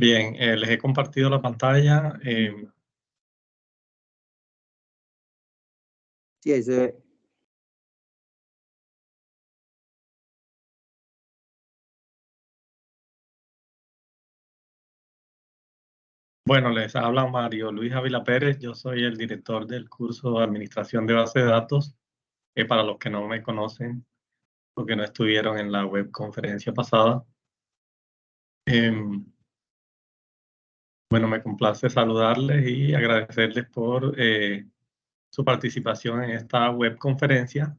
Bien, les he compartido la pantalla. Sí, ahí se ve. Bueno, les habla Mario Luis Ávila Pérez. Yo soy el director del curso de Administración de Base de Datos. Para los que no me conocen, porque no estuvieron en la web conferencia pasada. Bueno, me complace saludarles y agradecerles por su participación en esta web conferencia.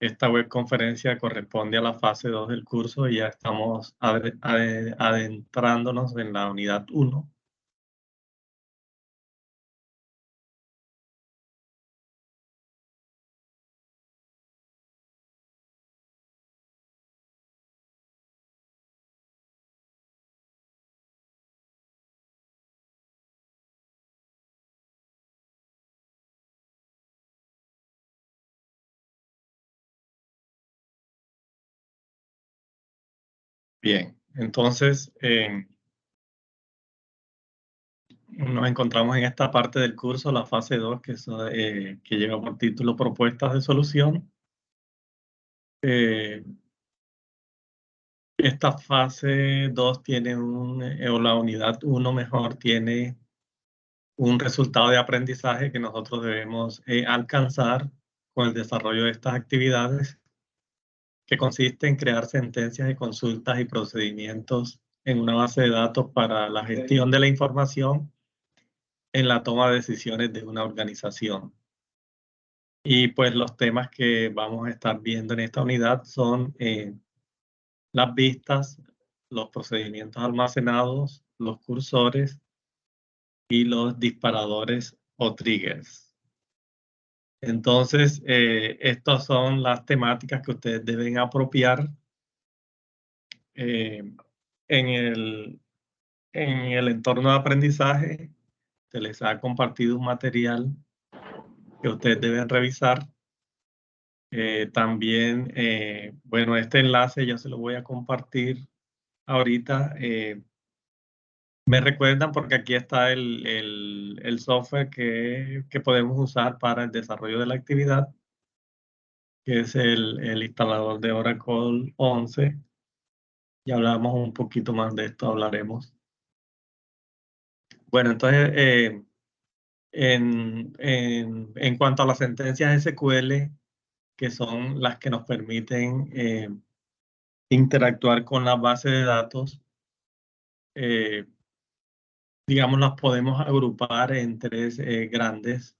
Esta web conferencia corresponde a la fase 2 del curso y ya estamos adentrándonos en la unidad 1. Bien, entonces nos encontramos en esta parte del curso, la fase 2, que lleva por título Propuestas de Solución. Esta fase 2 tiene o la unidad 1 mejor, tiene un resultado de aprendizaje que nosotros debemos alcanzar con el desarrollo de estas actividades, que consiste en crear sentencias y consultas y procedimientos en una base de datos para la gestión de la información en la toma de decisiones de una organización. Y pues los temas que vamos a estar viendo en esta unidad son las vistas, los procedimientos almacenados, los cursores y los disparadores o triggers. Entonces, estas son las temáticas que ustedes deben apropiar en el entorno de aprendizaje. Se les ha compartido un material que ustedes deben revisar. También, bueno, este enlace yo se lo voy a compartir ahorita. Me recuerdan porque aquí está el software que podemos usar para el desarrollo de la actividad, que es el instalador de Oracle 11. Ya hablamos un poquito más de esto, hablaremos. Bueno, entonces, en cuanto a las sentencias SQL, que son las que nos permiten interactuar con la base de datos, digamos, las podemos agrupar en tres grandes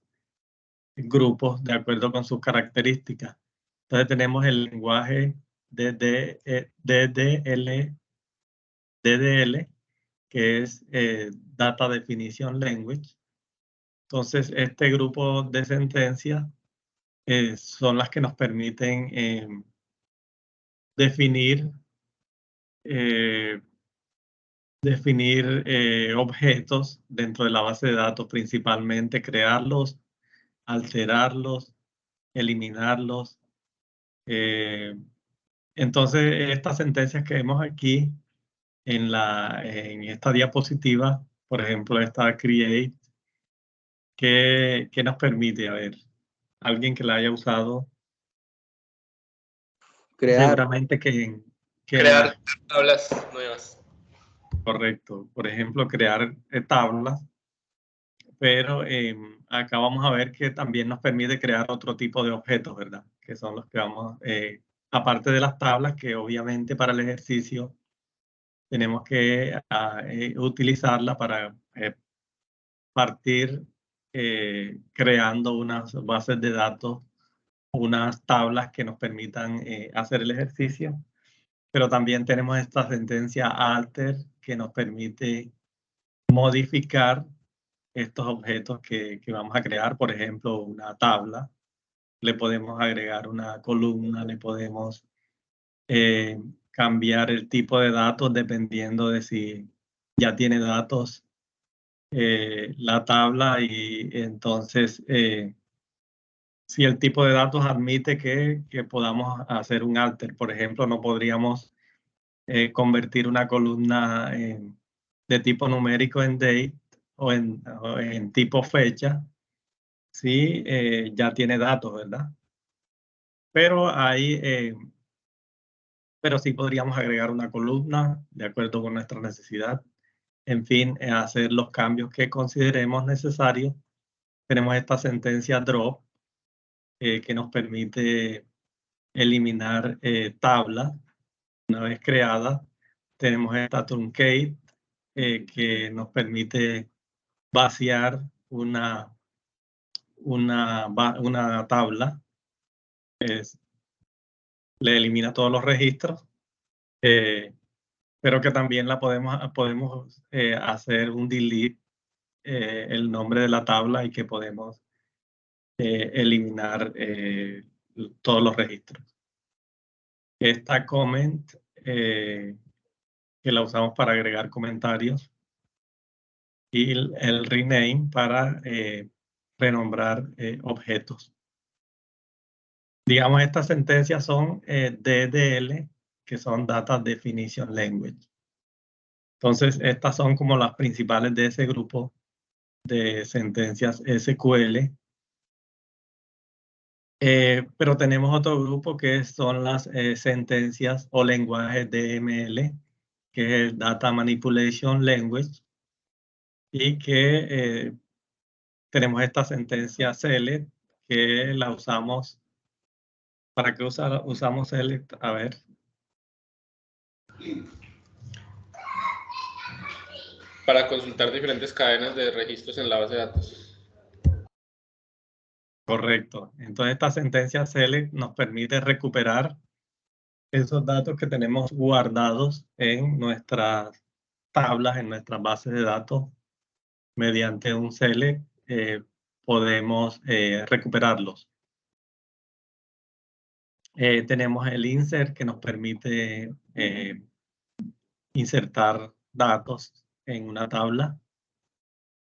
grupos de acuerdo con sus características. Entonces tenemos el lenguaje DDL, que es Data Definition Language. Entonces, este grupo de sentencias son las que nos permiten definir objetos dentro de la base de datos, principalmente crearlos, alterarlos, eliminarlos. Entonces, estas sentencias que vemos aquí en esta diapositiva, por ejemplo, esta create, ¿qué nos permite? A ver, alguien que la haya usado. Crear. Seguramente que crear tablas nuevas. Correcto. Por ejemplo, crear tablas, pero acá vamos a ver que también nos permite crear otro tipo de objetos, ¿verdad? Que son los que vamos, aparte de las tablas, que obviamente para el ejercicio tenemos que utilizarla para partir creando unas bases de datos, unas tablas que nos permitan hacer el ejercicio. Pero también tenemos esta sentencia alter que nos permite modificar estos objetos que vamos a crear. Por ejemplo, una tabla, le podemos agregar una columna, le podemos cambiar el tipo de datos dependiendo de si ya tiene datos la tabla, y entonces si el tipo de datos admite que podamos hacer un alter. Por ejemplo, no podríamos convertir una columna de tipo numérico en date o en tipo fecha, sí, ya tiene datos, ¿verdad? Pero pero sí podríamos agregar una columna de acuerdo con nuestra necesidad. En fin, hacer los cambios que consideremos necesarios. Tenemos esta sentencia drop que nos permite eliminar tablas una vez creadas. Tenemos esta truncate que nos permite vaciar una tabla. Le elimina todos los registros, pero que también la podemos hacer un delete el nombre de la tabla y que podemos eliminar todos los registros. Esta comment que la usamos para agregar comentarios y el rename para renombrar objetos. Digamos, estas sentencias son DDL, que son Data Definition Language. Entonces, estas son como las principales de ese grupo de sentencias SQL. Pero tenemos otro grupo que son las sentencias o lenguajes DML, que es el Data Manipulation Language, y que tenemos esta sentencia select, que la usamos. ¿Para qué usamos select? A ver. Para consultar diferentes cadenas de registros en la base de datos. Correcto. Entonces esta sentencia select nos permite recuperar esos datos que tenemos guardados en nuestras tablas, en nuestras bases de datos. Mediante un select podemos recuperarlos. Tenemos el insert que nos permite insertar datos en una tabla.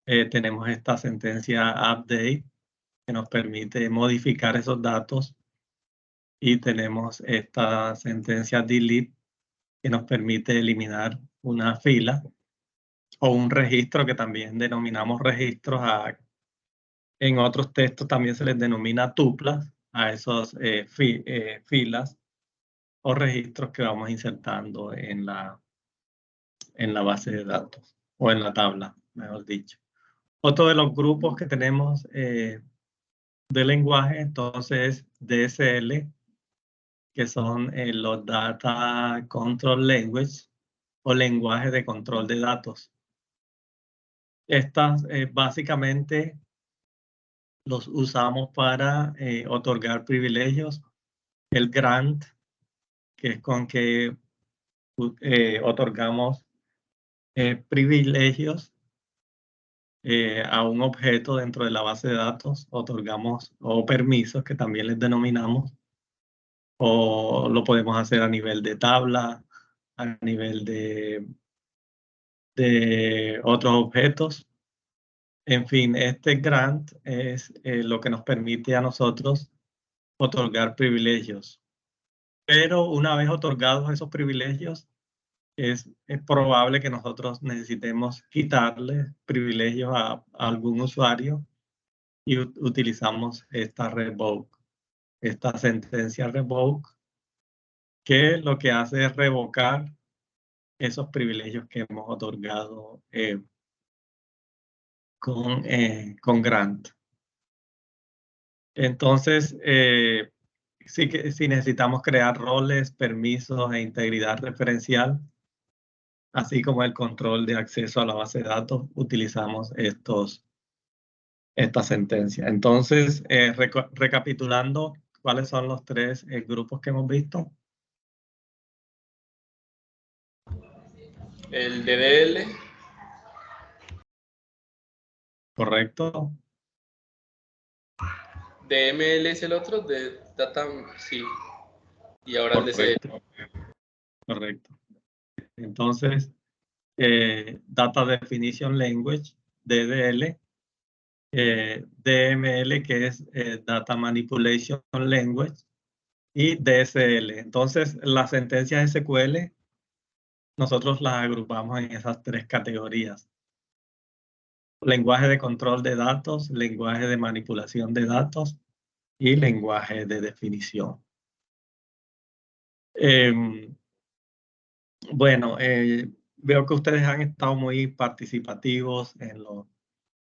Tenemos esta sentencia update que nos permite modificar esos datos. Y tenemos esta sentencia delete que nos permite eliminar una fila o un registro que también denominamos registros. En otros textos también se les denomina tuplas a esos filas o registros que vamos insertando en la base de datos o en la tabla, mejor dicho. Otro de los grupos que tenemos de lenguaje, entonces, DSL, que son los Data Control Language o lenguaje de control de datos. Estas básicamente los usamos para otorgar privilegios. El grant, que es con que otorgamos privilegios a un objeto dentro de la base de datos, otorgamos o permisos que también les denominamos, o lo podemos hacer a nivel de tabla, a nivel de otros objetos. En fin, este grant es lo que nos permite a nosotros otorgar privilegios. Pero una vez otorgados esos privilegios, es probable que nosotros necesitemos quitarle privilegios a algún usuario y utilizamos esta revoke, esta sentencia revoke, que lo que hace es revocar esos privilegios que hemos otorgado con grant. Entonces, si necesitamos crear roles, permisos e integridad referencial, así como el control de acceso a la base de datos, utilizamos esta sentencia. Entonces, recapitulando, ¿cuáles son los tres grupos que hemos visto? El DDL. Correcto. DML es el otro, de Data, sí. Y ahora el DCL. Correcto. Entonces, Data Definition Language, DDL, DML, que es Data Manipulation Language, y DSL. Entonces, las sentencias SQL nosotros las agrupamos en esas tres categorías: lenguaje de control de datos, lenguaje de manipulación de datos y lenguaje de definición. Bueno, veo que ustedes han estado muy participativos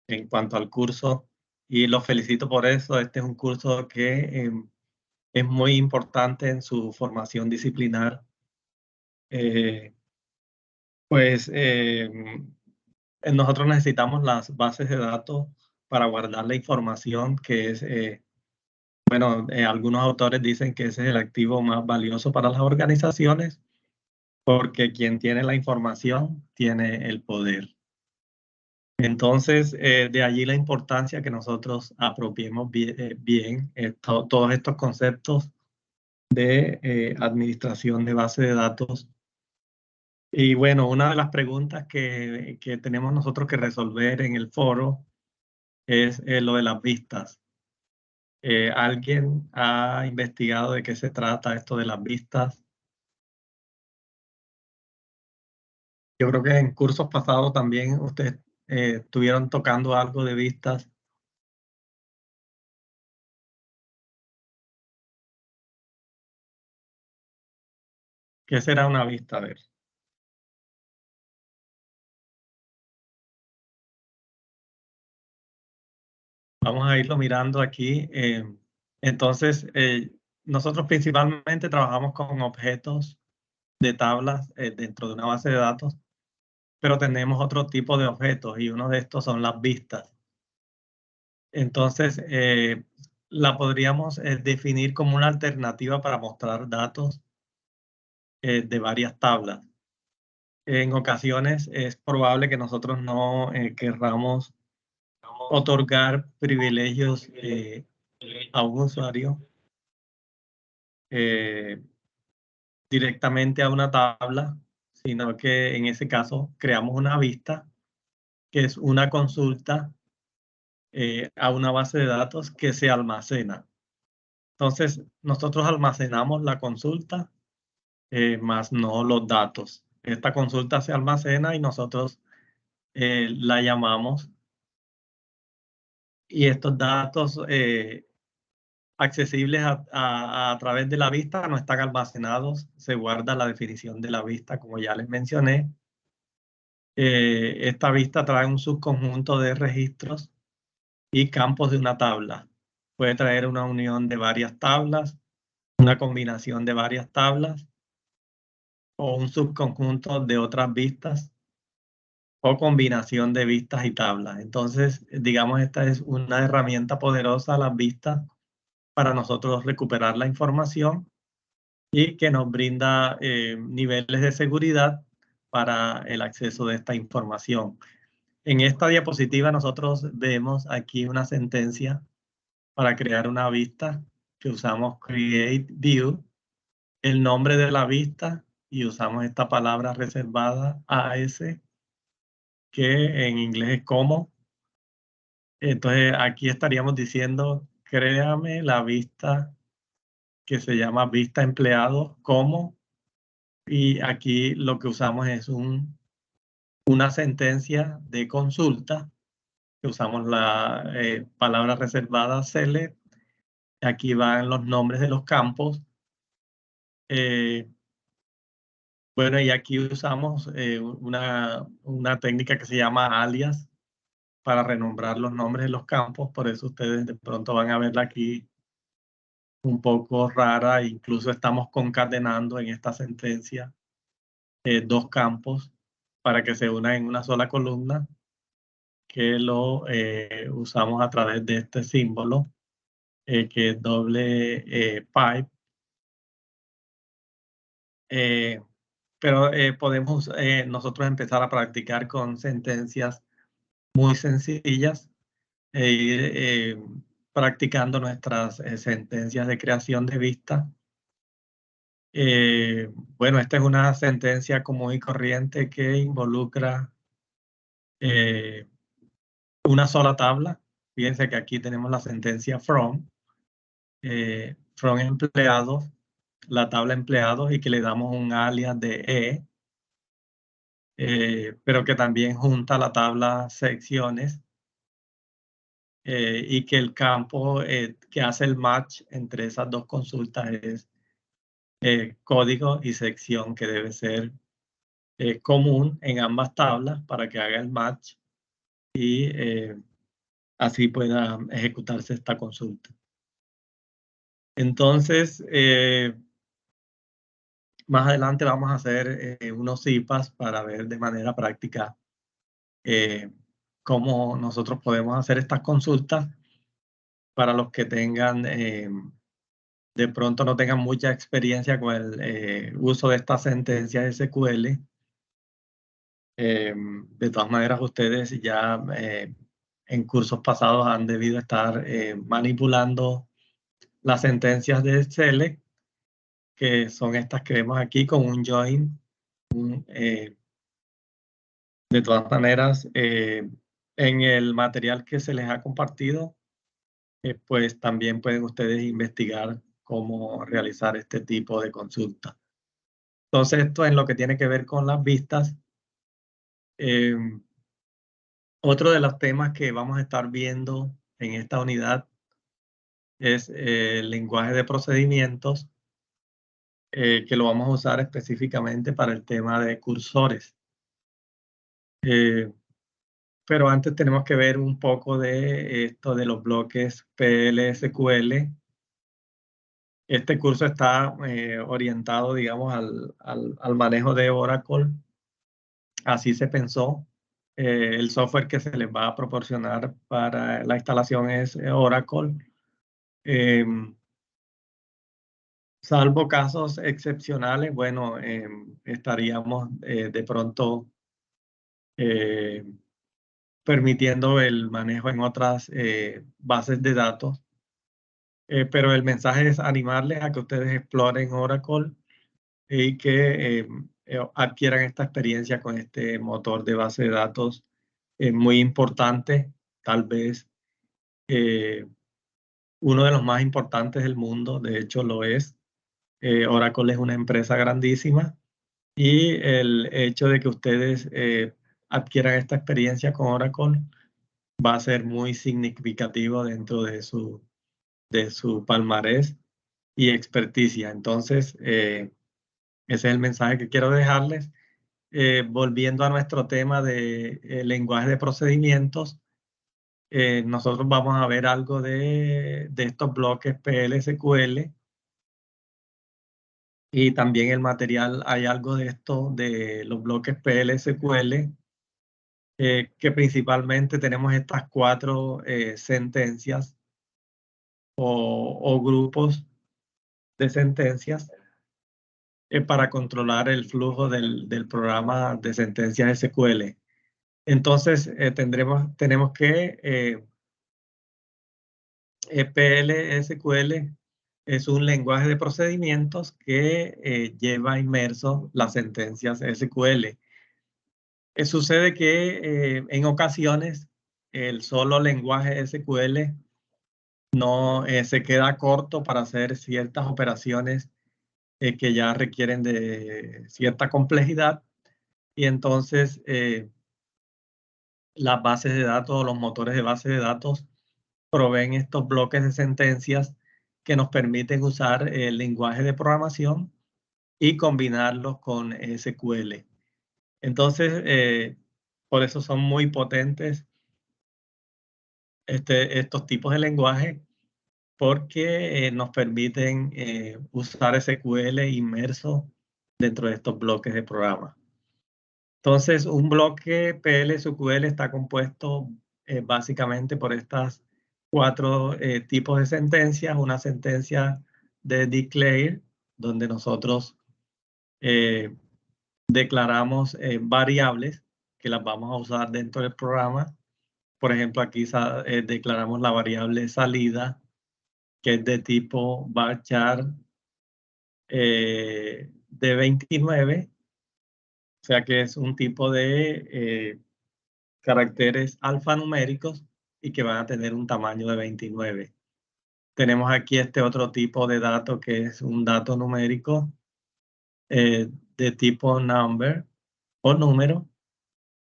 en cuanto al curso y los felicito por eso. Este es un curso que es muy importante en su formación disciplinar. Pues nosotros necesitamos las bases de datos para guardar la información, que es, bueno, algunos autores dicen que ese es el activo más valioso para las organizaciones, porque quien tiene la información tiene el poder. Entonces, de allí la importancia que nosotros apropiemos bien, todos estos conceptos de administración de base de datos. Y bueno, una de las preguntas que tenemos nosotros que resolver en el foro es lo de las vistas. ¿Alguien ha investigado de qué se trata esto de las vistas? Yo creo que en cursos pasados también ustedes estuvieron tocando algo de vistas. ¿Qué será una vista? A ver. Vamos a irlo mirando aquí. Entonces, nosotros principalmente trabajamos con objetos de tablas dentro de una base de datos, pero tenemos otro tipo de objetos y uno de estos son las vistas. Entonces, la podríamos definir como una alternativa para mostrar datos de varias tablas. En ocasiones es probable que nosotros no querramos otorgar privilegios a un usuario directamente a una tabla, sino que en ese caso creamos una vista, que es una consulta a una base de datos que se almacena. Entonces, nosotros almacenamos la consulta, más no los datos. Esta consulta se almacena y nosotros la llamamos, y estos datos accesibles a través de la vista no están almacenados, se guarda la definición de la vista, como ya les mencioné. Esta vista trae un subconjunto de registros y campos de una tabla. Puede traer una unión de varias tablas, una combinación de varias tablas, o un subconjunto de otras vistas, o combinación de vistas y tablas. Entonces, digamos, esta es una herramienta poderosa, las vistas, para nosotros recuperar la información y que nos brinda niveles de seguridad para el acceso de esta información. En esta diapositiva nosotros vemos aquí una sentencia para crear una vista que usamos create view, el nombre de la vista, y usamos esta palabra reservada AS, que en inglés es como. Entonces aquí estaríamos diciendo, créame la vista que se llama vista empleado como, y aquí lo que usamos es una sentencia de consulta, que usamos la palabra reservada select. Aquí van los nombres de los campos. Bueno, y aquí usamos una técnica que se llama alias para renombrar los nombres de los campos. Por eso ustedes de pronto van a verla aquí un poco rara. Incluso estamos concatenando en esta sentencia dos campos para que se unan en una sola columna, que lo usamos a través de este símbolo, que es doble pipe. Pero podemos nosotros empezar a practicar con sentencias muy sencillas e ir practicando nuestras sentencias de creación de vista. Bueno, esta es una sentencia común y corriente que involucra una sola tabla. Fíjense que aquí tenemos la sentencia from empleados, la tabla empleados, y que le damos un alias de pero que también junta la tabla secciones y que el campo que hace el match entre esas dos consultas es código y sección, que debe ser común en ambas tablas para que haga el match y así pueda ejecutarse esta consulta. Entonces, más adelante vamos a hacer unos IPAs para ver de manera práctica cómo nosotros podemos hacer estas consultas para los que tengan, de pronto no tengan mucha experiencia con el uso de estas sentencias SQL. De todas maneras, ustedes ya en cursos pasados han debido estar manipulando las sentencias de Excel, que son estas que vemos aquí con un join. De todas maneras, en el material que se les ha compartido, pues también pueden ustedes investigar cómo realizar este tipo de consulta. Entonces, esto es lo que tiene que ver con las vistas. Otro de los temas que vamos a estar viendo en esta unidad es el lenguaje de procedimientos, que lo vamos a usar específicamente para el tema de cursores. Pero antes tenemos que ver un poco de esto de los bloques PL/SQL. Este curso está orientado, digamos, al manejo de Oracle. Así se pensó. El software que se les va a proporcionar para la instalación es Oracle. Salvo casos excepcionales, bueno, estaríamos de pronto permitiendo el manejo en otras bases de datos. Pero el mensaje es animarles a que ustedes exploren Oracle y que adquieran esta experiencia con este motor de base de datos muy importante, tal vez uno de los más importantes del mundo, de hecho lo es. Oracle es una empresa grandísima y el hecho de que ustedes adquieran esta experiencia con Oracle va a ser muy significativo dentro de su palmarés y experticia. Entonces, ese es el mensaje que quiero dejarles. Volviendo a nuestro tema de lenguaje de procedimientos, nosotros vamos a ver algo de estos bloques PL/SQL y también el material hay algo de esto de los bloques PL/SQL, que principalmente tenemos estas 4 sentencias o grupos de sentencias para controlar el flujo del programa de sentencias SQL. Entonces, tenemos que PL/SQL es un lenguaje de procedimientos que lleva inmerso las sentencias SQL. Sucede que en ocasiones el solo lenguaje SQL no se queda corto para hacer ciertas operaciones que ya requieren de cierta complejidad y entonces las bases de datos, los motores de base de datos proveen estos bloques de sentencias que nos permiten usar el lenguaje de programación y combinarlos con SQL. Entonces, por eso son muy potentes estos tipos de lenguaje, porque nos permiten usar SQL inmerso dentro de estos bloques de programa. Entonces, un bloque PL/SQL está compuesto básicamente por estas 4 tipos de sentencias. Una sentencia de declare, donde nosotros declaramos variables que las vamos a usar dentro del programa. Por ejemplo, aquí declaramos la variable salida, que es de tipo varchar de 29, o sea que es un tipo de caracteres alfanuméricos y que van a tener un tamaño de 29. Tenemos aquí este otro tipo de dato que es un dato numérico de tipo number, o número.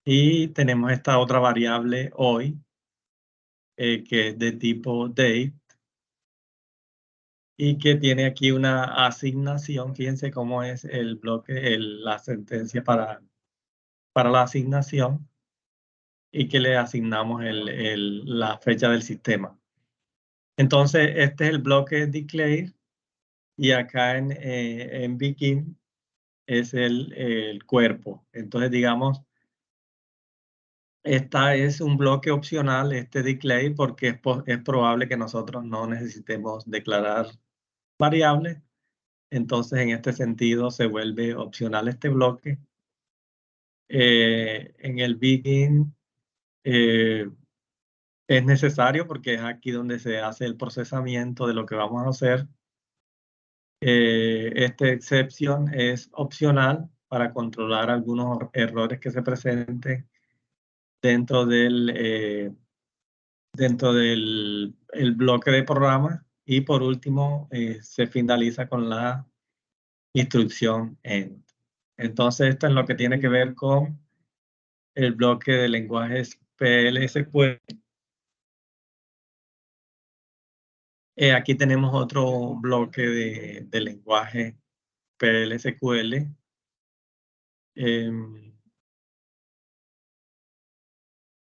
Y tenemos esta otra variable hoy, que es de tipo date, y que tiene aquí una asignación. Fíjense cómo es el bloque, la sentencia para la asignación, y que le asignamos la fecha del sistema. Entonces, este es el bloque declare, y acá en begin es el cuerpo. Entonces, digamos, esta es un bloque opcional, este declare, porque es probable que nosotros no necesitemos declarar variables. Entonces, en este sentido, se vuelve opcional este bloque. En el begin es necesario porque es aquí donde se hace el procesamiento de lo que vamos a hacer. Esta excepción es opcional para controlar algunos errores que se presenten dentro del el bloque de programa. Y por último, se finaliza con la instrucción end. Entonces, esto es lo que tiene que ver con el bloque de lenguajes PL/SQL. Aquí tenemos otro bloque de lenguaje PL/SQL.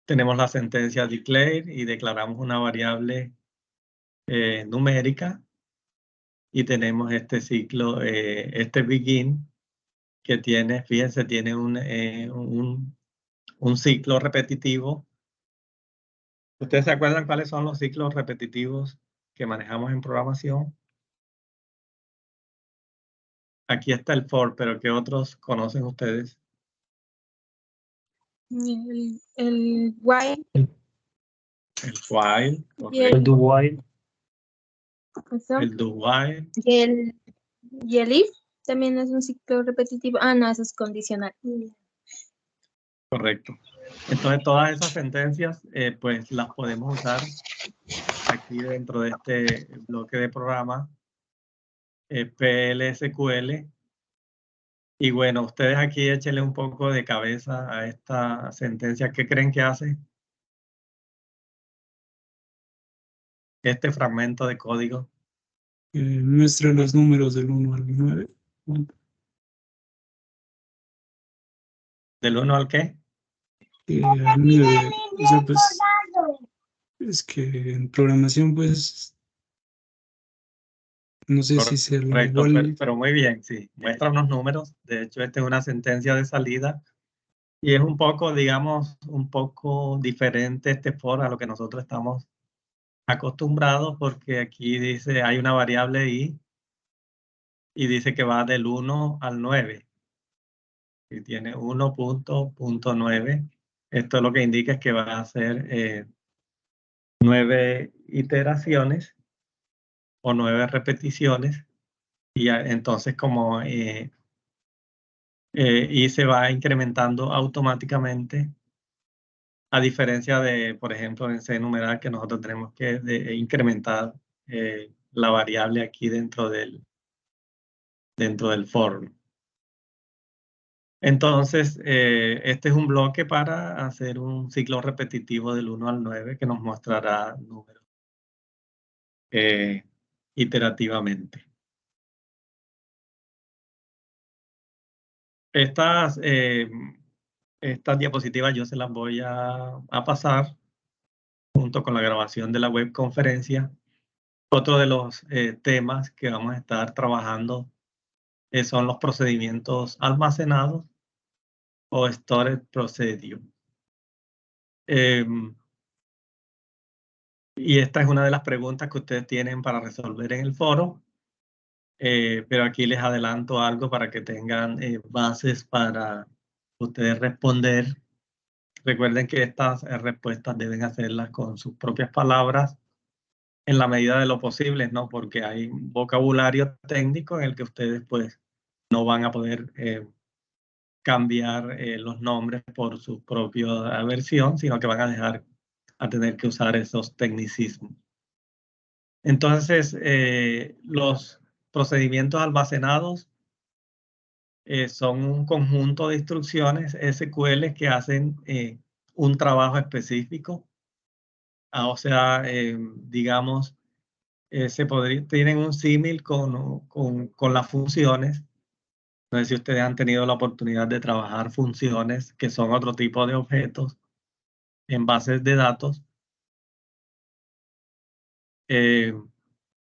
Tenemos la sentencia declare y declaramos una variable numérica. Y tenemos este ciclo, este begin, que tiene, fíjense, tiene un ciclo repetitivo. ¿Ustedes se acuerdan cuáles son los ciclos repetitivos que manejamos en programación? Aquí está el for, pero ¿qué otros conocen ustedes? El while. El while, Y el correcto. do while. El do while. Y el if también es un ciclo repetitivo. Ah, no, eso es condicional. Correcto. Entonces, todas esas sentencias, pues las podemos usar aquí dentro de este bloque de programa PL/SQL. Y bueno, ustedes aquí échenle un poco de cabeza a esta sentencia. ¿Qué creen que hace este fragmento de código? Muestra los números del 1 al 9. ¿Del 1 al qué? Al 9. O sea, pues, es que en programación, pues, no sé si sea Correcto, igual. pero muy bien, sí. Muestra unos números. De hecho, esta es una sentencia de salida. Y es un poco, digamos, un poco diferente este for a lo que nosotros estamos acostumbrados, porque aquí dice, hay una variable y dice que va del 1 al 9. Y tiene 1.9. Esto lo que indica es que va a ser 9 iteraciones o 9 repeticiones. Y entonces como y se va incrementando automáticamente, a diferencia de, por ejemplo, en C numeral, que nosotros tenemos que incrementar la variable aquí dentro del for. Entonces, este es un bloque para hacer un ciclo repetitivo del 1 al 9 que nos mostrará números iterativamente. Estas diapositivas yo se las voy a pasar junto con la grabación de la webconferencia. Otro de los temas que vamos a estar trabajando son los procedimientos almacenados o storage procedure. Y esta es una de las preguntas que ustedes tienen para resolver en el foro. Pero aquí les adelanto algo para que tengan bases para ustedes responder. Recuerden que estas respuestas deben hacerlas con sus propias palabras en la medida de lo posible, ¿no? Porque hay vocabulario técnico en el que ustedes pues no van a poder cambiar los nombres por su propia versión, sino que van a tener que usar esos tecnicismos. Entonces, los procedimientos almacenados son un conjunto de instrucciones SQL que hacen un trabajo específico. O sea, digamos, tienen un símil con las funciones. No sé si ustedes han tenido la oportunidad de trabajar funciones que son otro tipo de objetos en bases de datos.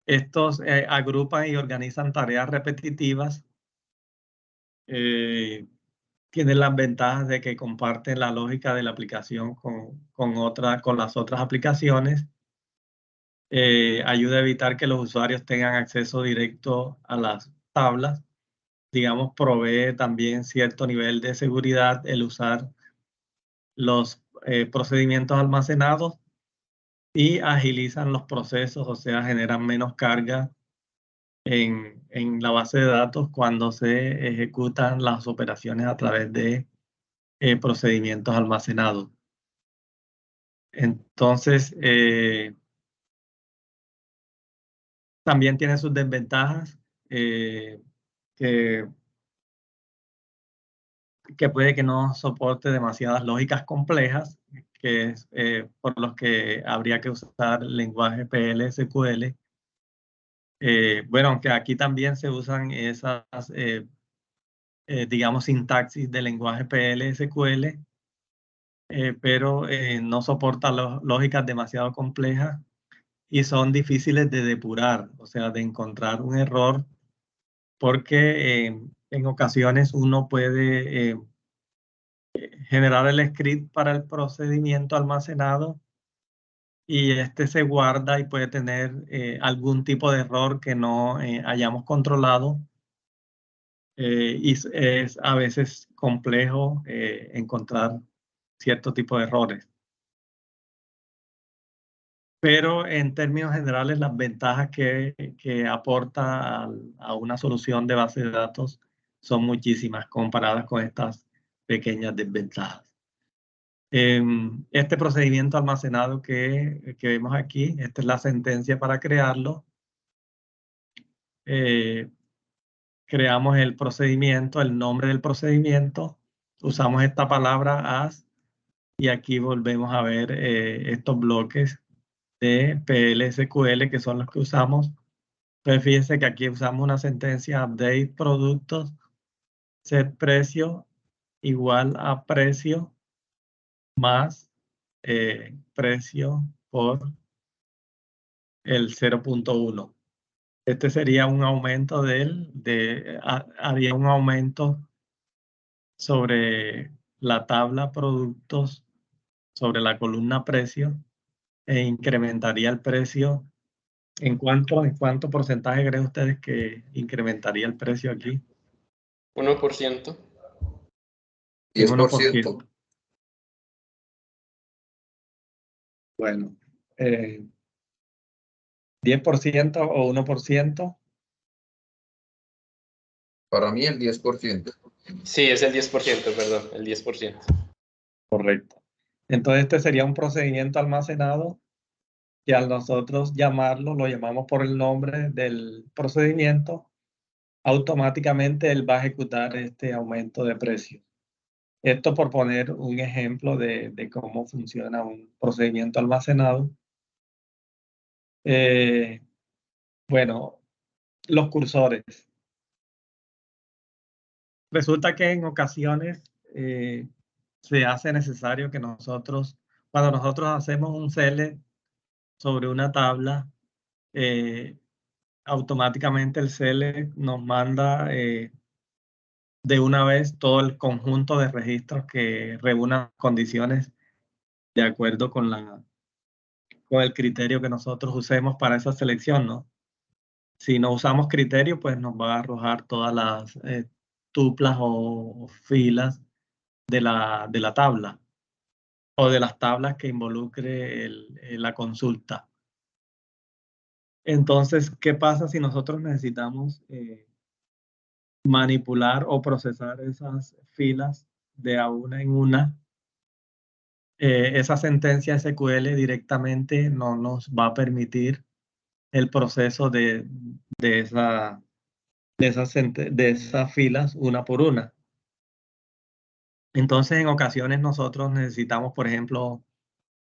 Estos agrupan y organizan tareas repetitivas. Tienen las ventajas de que comparten la lógica de la aplicación con las otras aplicaciones. Ayuda a evitar que los usuarios tengan acceso directo a las tablas. Digamos, provee también cierto nivel de seguridad el usar los procedimientos almacenados y agilizan los procesos, o sea, generan menos carga en la base de datos cuando se ejecutan las operaciones a través de procedimientos almacenados. Entonces, también tiene sus desventajas, que puede que no soporte demasiadas lógicas complejas, que es por los que habría que usar lenguaje PL/SQL. Bueno, aunque aquí también se usan esas, digamos, sintaxis de lenguaje PL/SQL, pero no soporta lógicas demasiado complejas y son difíciles de depurar, o sea, de encontrar un error, porque en ocasiones uno puede generar el script para el procedimiento almacenado y este se guarda y puede tener algún tipo de error que no hayamos controlado. Y es a veces complejo encontrar cierto tipo de errores. Pero en términos generales, las ventajas que aporta a una solución de base de datos son muchísimas comparadas con estas pequeñas desventajas. Este procedimiento almacenado que vemos aquí, esta es la sentencia para crearlo. Creamos el procedimiento, el nombre del procedimiento, usamos esta palabra as y aquí volvemos a ver estos bloques de PL/SQL que son los que usamos. Entonces fíjense que aquí usamos una sentencia update productos, set precio igual a precio más precio por el 0.1. Este sería un aumento haría un aumento sobre la tabla productos, sobre la columna precio, e incrementaría el precio. ¿En cuánto porcentaje creen ustedes que incrementaría el precio aquí? 1%. 10%. Bueno, 10% o 1%. Para mí el 10%. Sí, es el 10%, perdón, el 10%. Correcto. Entonces este sería un procedimiento almacenado que al nosotros llamarlo, lo llamamos por el nombre del procedimiento, automáticamente él va a ejecutar este aumento de precio. Esto por poner un ejemplo de cómo funciona un procedimiento almacenado. Bueno, los cursores. Resulta que en ocasiones se hace necesario que cuando nosotros hacemos un select sobre una tabla, automáticamente el select nos manda de una vez todo el conjunto de registros que reúnan condiciones de acuerdo con el criterio que nosotros usemos para esa selección, ¿no? Si no usamos criterio, pues nos va a arrojar todas las tuplas o filas de la tabla o de las tablas que involucre la consulta. Entonces, ¿qué pasa si nosotros necesitamos manipular o procesar esas filas de a una en una? Esa sentencia SQL directamente no nos va a permitir el proceso de esa de esas filas una por una. Entonces, en ocasiones nosotros necesitamos, por ejemplo,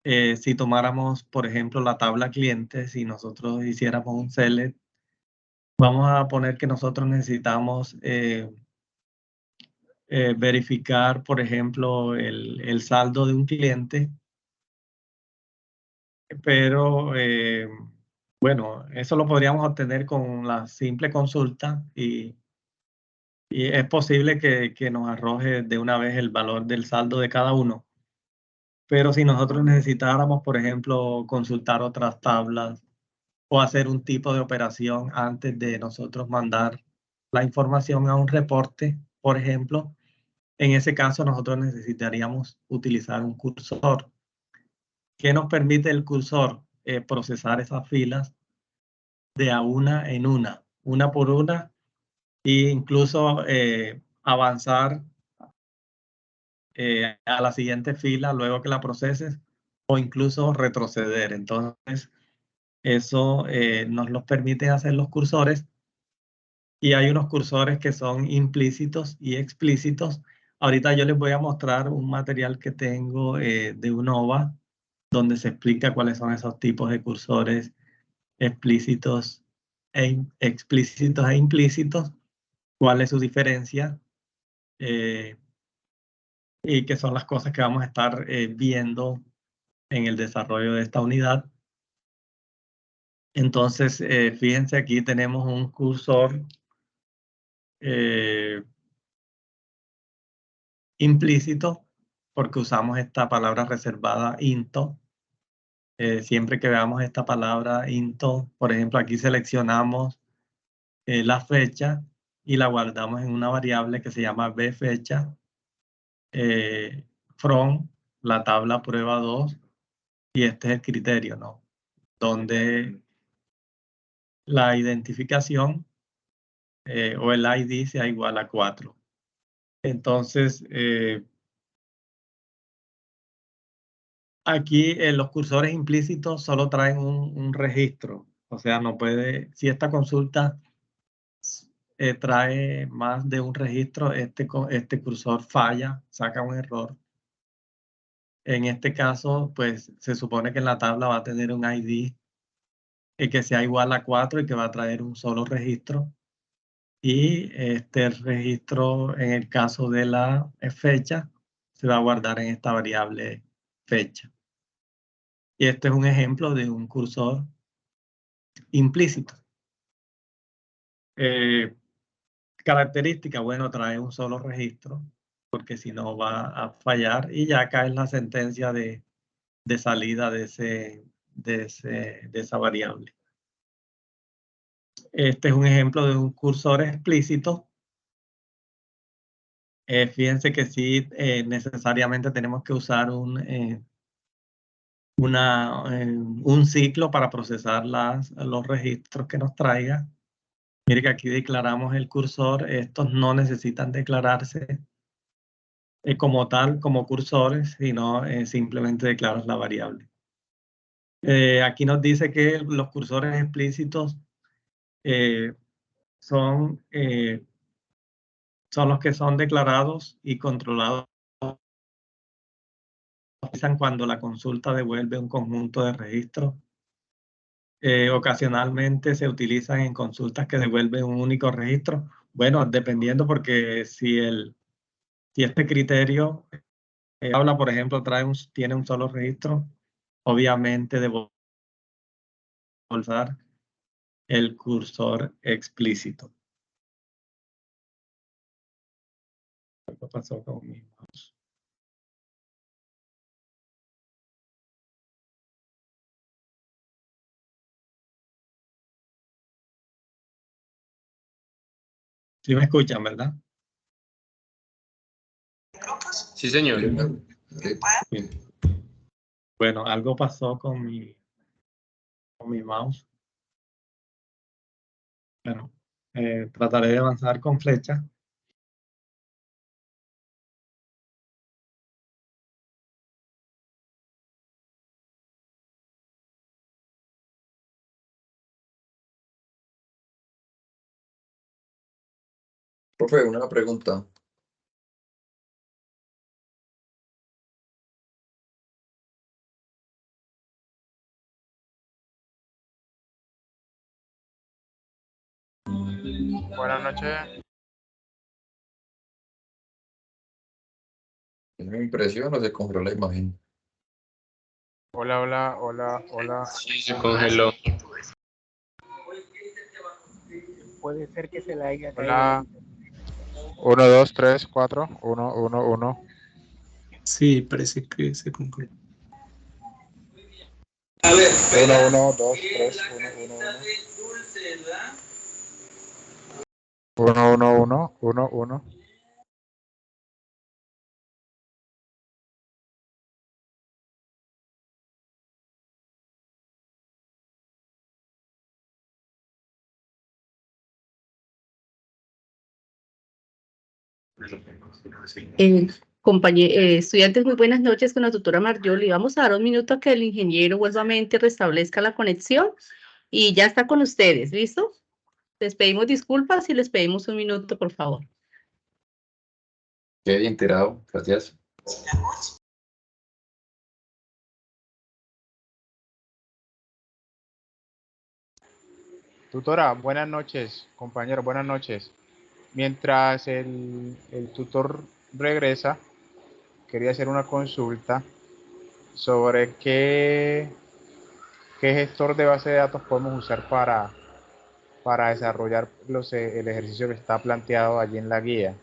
si tomáramos, por ejemplo, la tabla cliente, si nosotros hiciéramos un select, vamos a poner que nosotros necesitamos verificar, por ejemplo, el saldo de un cliente, pero bueno, eso lo podríamos obtener con la simple consulta y es posible que nos arroje de una vez el valor del saldo de cada uno. Pero si nosotros necesitáramos, por ejemplo, consultar otras tablas o hacer un tipo de operación antes de nosotros mandar la información a un reporte, por ejemplo, en ese caso nosotros necesitaríamos utilizar un cursor. ¿Qué nos permite el cursor? Procesar esas filas de a una por una, e incluso avanzar a la siguiente fila luego que la proceses o incluso retroceder. Entonces, eso nos lo permite hacer los cursores y hay unos cursores que son implícitos y explícitos. Ahorita yo les voy a mostrar un material que tengo de UNOVA donde se explica cuáles son esos tipos de cursores explícitos explícitos e implícitos, cuál es su diferencia y qué son las cosas que vamos a estar viendo en el desarrollo de esta unidad. Entonces, fíjense, aquí tenemos un cursor implícito porque usamos esta palabra reservada into. Siempre que veamos esta palabra into, por ejemplo, aquí seleccionamos la fecha y la guardamos en una variable que se llama bfecha from la tabla prueba 2 y este es el criterio, ¿no? Donde la identificación o el ID sea igual a 4. Entonces, aquí los cursores implícitos solo traen un registro, o sea, no puede, si esta consulta trae más de un registro, este cursor falla, saca un error. En este caso, pues se supone que en la tabla va a tener un ID que sea igual a 4 y que va a traer un solo registro. Y este registro, en el caso de la fecha, se va a guardar en esta variable fecha. Y este es un ejemplo de un cursor implícito. Característica, bueno, trae un solo registro, porque si no va a fallar. Y ya acá es la sentencia de salida de esa variable. Este es un ejemplo de un cursor explícito. Fíjense que sí, necesariamente tenemos que usar un ciclo para procesar los registros que nos traiga. Mire que aquí declaramos el cursor. Estos no necesitan declararse como tal, como cursores, sino simplemente declaras la variable. Aquí nos dice que los cursores explícitos son los que son declarados y controlados cuando la consulta devuelve un conjunto de registros. Ocasionalmente se utilizan en consultas que devuelven un único registro. Bueno, dependiendo porque si este criterio habla, por ejemplo, tiene un solo registro, obviamente debo usar el cursor explícito. ¿Qué pasó con mi mouse? Sí me escuchan, ¿verdad? Sí, señor. Sí. Bueno, algo pasó con mi mouse. Bueno, trataré de avanzar con flecha. Profe, una pregunta. Buenas noches. ¿Es mi impresión o se congeló la imagen? Hola, hola, hola, hola. Sí, se congeló. Puede ser que se la haya caído. Hola. 1, 2, 3, 4. 1, 1, 1. Sí, parece que se congeló. 1, 1, 2, 3, 1, 1, 1. 1, 1, 1, 1, 1. Estudiantes, muy buenas noches con la tutora Marjoli. Vamos a dar un minuto a que el ingeniero nuevamente restablezca la conexión y ya está con ustedes, ¿listo? Les pedimos disculpas y les pedimos un minuto, por favor. Quedé enterado, gracias. Tutora, buenas noches. Compañero, buenas noches. Mientras el tutor regresa, quería hacer una consulta sobre qué gestor de base de datos podemos usar para desarrollar el ejercicio que está planteado allí en la guía.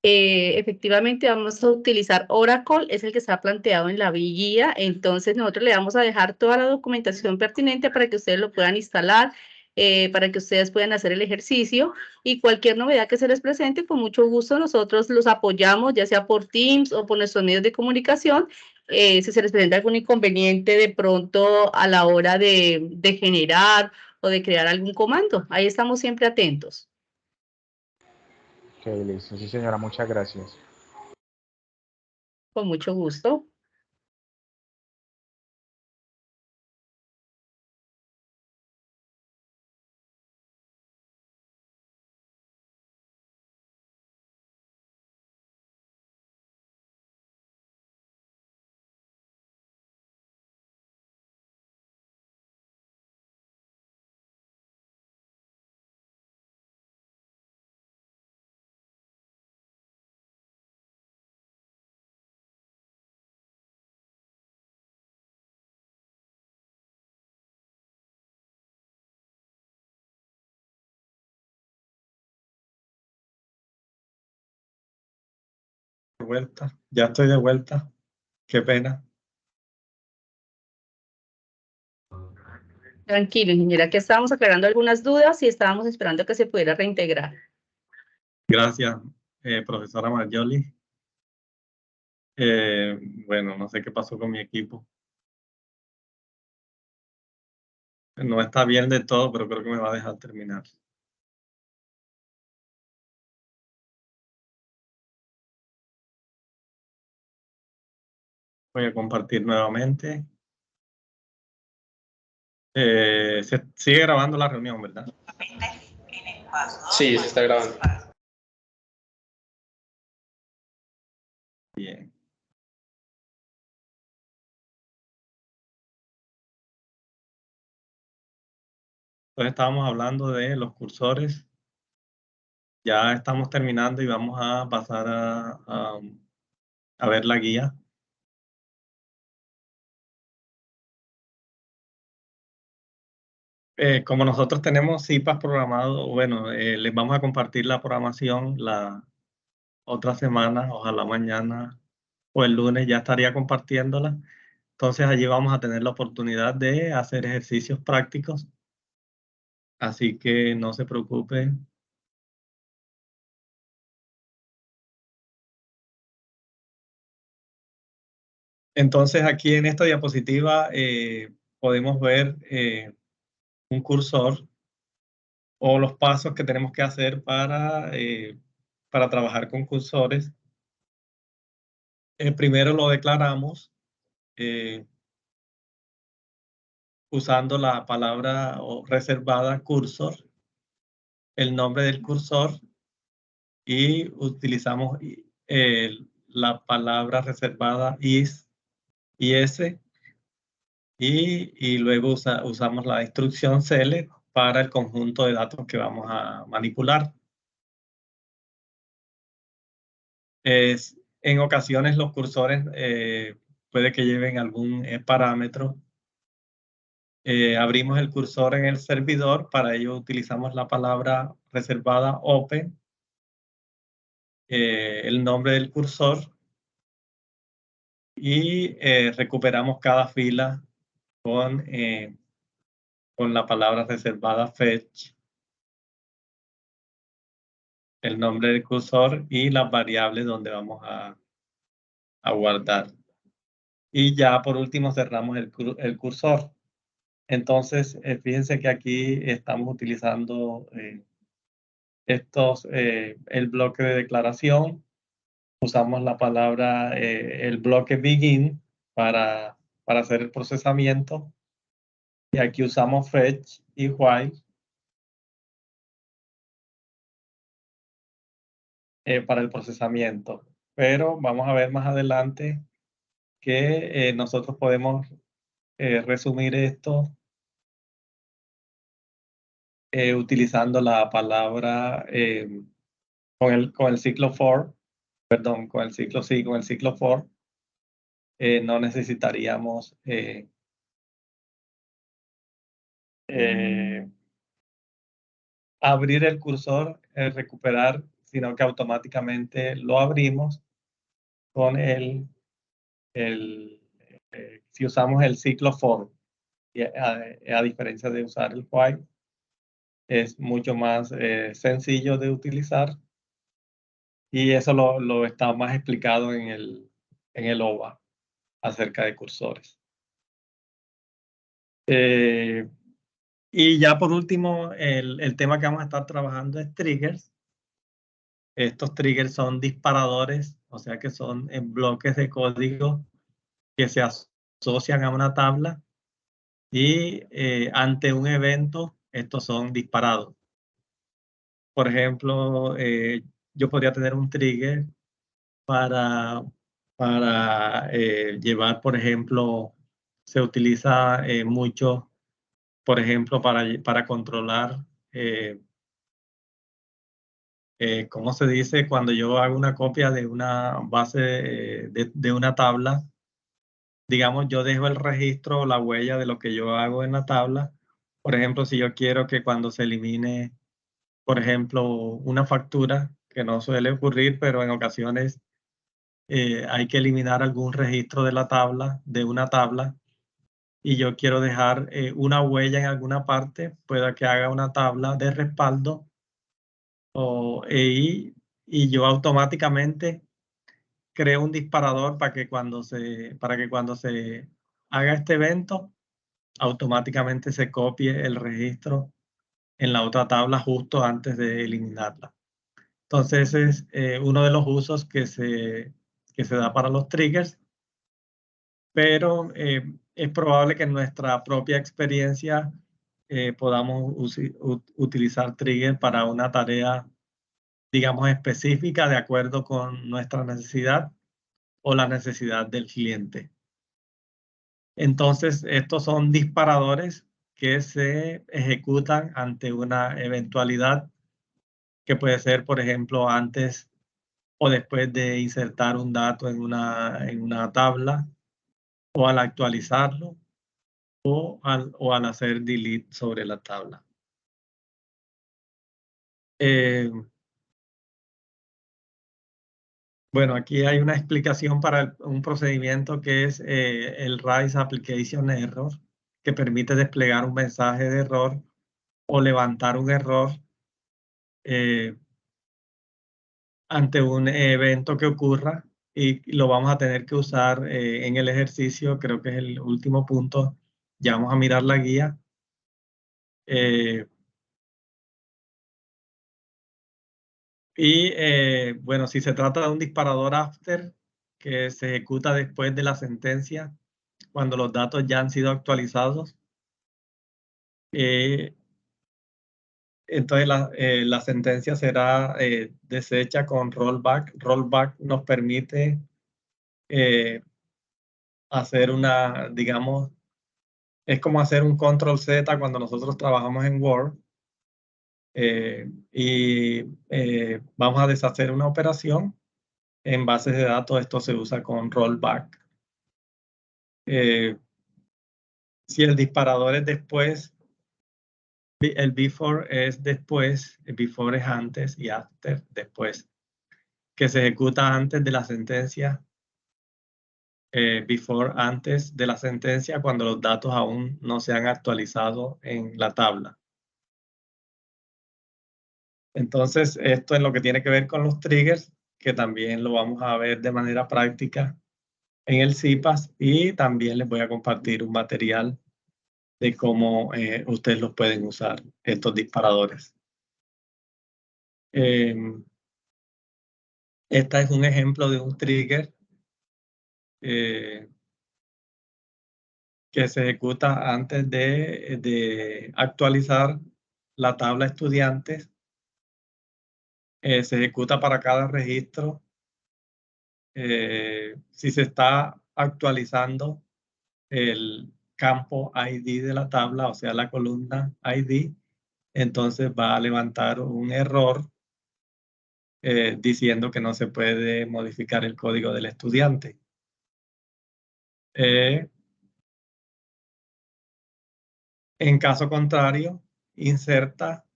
Efectivamente vamos a utilizar Oracle, es el que está planteado en la guía, entonces nosotros le vamos a dejar toda la documentación pertinente para que ustedes lo puedan instalar, para que ustedes puedan hacer el ejercicio y cualquier novedad que se les presente, con mucho gusto nosotros los apoyamos, ya sea por Teams o por nuestros medios de comunicación, si se les presenta algún inconveniente de pronto a la hora de generar o de crear algún comando, ahí estamos siempre atentos. Ok, listo. Sí, señora, muchas gracias. Con mucho gusto. De vuelta, ya estoy de vuelta. Qué pena. Tranquilo, ingeniera, que estábamos aclarando algunas dudas y estábamos esperando que se pudiera reintegrar. Gracias, profesora Marjoli. Bueno, no sé qué pasó con mi equipo. No está bien de todo, pero creo que me va a dejar terminar. Voy a compartir nuevamente. Se sigue grabando la reunión, ¿verdad? Sí, se está grabando. Bien. Entonces estábamos hablando de los cursores. Ya estamos terminando y vamos a pasar a ver la guía. Como nosotros tenemos CIPAS programado, bueno, les vamos a compartir la programación la otra semana, ojalá mañana o el lunes ya estaría compartiéndola. Entonces allí vamos a tener la oportunidad de hacer ejercicios prácticos. Así que no se preocupen. Entonces aquí en esta diapositiva podemos ver un cursor o los pasos que tenemos que hacer para trabajar con cursores. Primero lo declaramos usando la palabra reservada cursor. el nombre del cursor y utilizamos la palabra reservada is y luego usamos la instrucción select para el conjunto de datos que vamos a manipular. En ocasiones los cursores puede que lleven algún parámetro. Abrimos el cursor en el servidor, para ello utilizamos la palabra reservada open, el nombre del cursor y recuperamos cada fila con la palabra reservada fetch, el nombre del cursor y las variables donde vamos a guardar. Y ya por último cerramos el cursor. Entonces, fíjense que aquí estamos utilizando el bloque de declaración. Usamos la palabra, el bloque begin para hacer el procesamiento. Y aquí usamos fetch y while para el procesamiento. Pero vamos a ver más adelante que nosotros podemos resumir esto utilizando la palabra con el ciclo for, perdón, con el ciclo for, no necesitaríamos abrir el cursor, recuperar, sino que automáticamente lo abrimos con si usamos el ciclo for, a diferencia de usar el while, es mucho más sencillo de utilizar y eso lo está más explicado en el OVA acerca de cursores. Y ya por último, el tema que vamos a estar trabajando es triggers. Estos triggers son disparadores, o sea que son bloques de código que se asocian a una tabla y ante un evento estos son disparados. Por ejemplo, yo podría tener un trigger para llevar, por ejemplo, se utiliza mucho, por ejemplo, para controlar, ¿cómo se dice? Cuando yo hago una copia de una base de una tabla, digamos, yo dejo el registro o la huella de lo que yo hago en la tabla. Por ejemplo, si yo quiero que cuando se elimine, por ejemplo, una factura, que no suele ocurrir, pero en ocasiones hay que eliminar algún registro de la tabla, de una tabla, y yo quiero dejar una huella en alguna parte, pueda que haga una tabla de respaldo y yo automáticamente creo un disparador para que cuando se haga este evento, automáticamente se copie el registro en la otra tabla justo antes de eliminarla. Entonces, ese es uno de los usos que se da para los triggers, pero es probable que en nuestra propia experiencia podamos utilizar triggers para una tarea, digamos, específica de acuerdo con nuestra necesidad o la necesidad del cliente. Entonces, estos son disparadores que se ejecutan ante una eventualidad que puede ser, por ejemplo, antes o después de insertar un dato en una tabla, o al actualizarlo, o al hacer delete sobre la tabla. Bueno, aquí hay una explicación para un procedimiento que es el Raise Application Error, que permite desplegar un mensaje de error o levantar un error ante un evento que ocurra, y lo vamos a tener que usar en el ejercicio. Creo que es el último punto. Ya vamos a mirar la guía. Bueno, si se trata de un disparador after que se ejecuta después de la sentencia, cuando los datos ya han sido actualizados, Entonces la sentencia será deshecha con rollback. Rollback nos permite hacer una, digamos, es como hacer un control Z cuando nosotros trabajamos en Word y vamos a deshacer una operación. En bases de datos esto se usa con rollback. Si el disparador es después, el before es después, el before es antes y after después, que se ejecuta antes de la sentencia, before antes de la sentencia cuando los datos aún no se han actualizado en la tabla. Entonces, esto es lo que tiene que ver con los triggers, que también lo vamos a ver de manera práctica en el CIPAS, y también les voy a compartir un material de cómo ustedes los pueden usar, estos disparadores. Este es un ejemplo de un trigger que se ejecuta antes de actualizar la tabla estudiantes. Se ejecuta para cada registro. Si se está actualizando el campo ID de la tabla, o sea, la columna ID, entonces va a levantar un error diciendo que no se puede modificar el código del estudiante. En caso contrario, inserta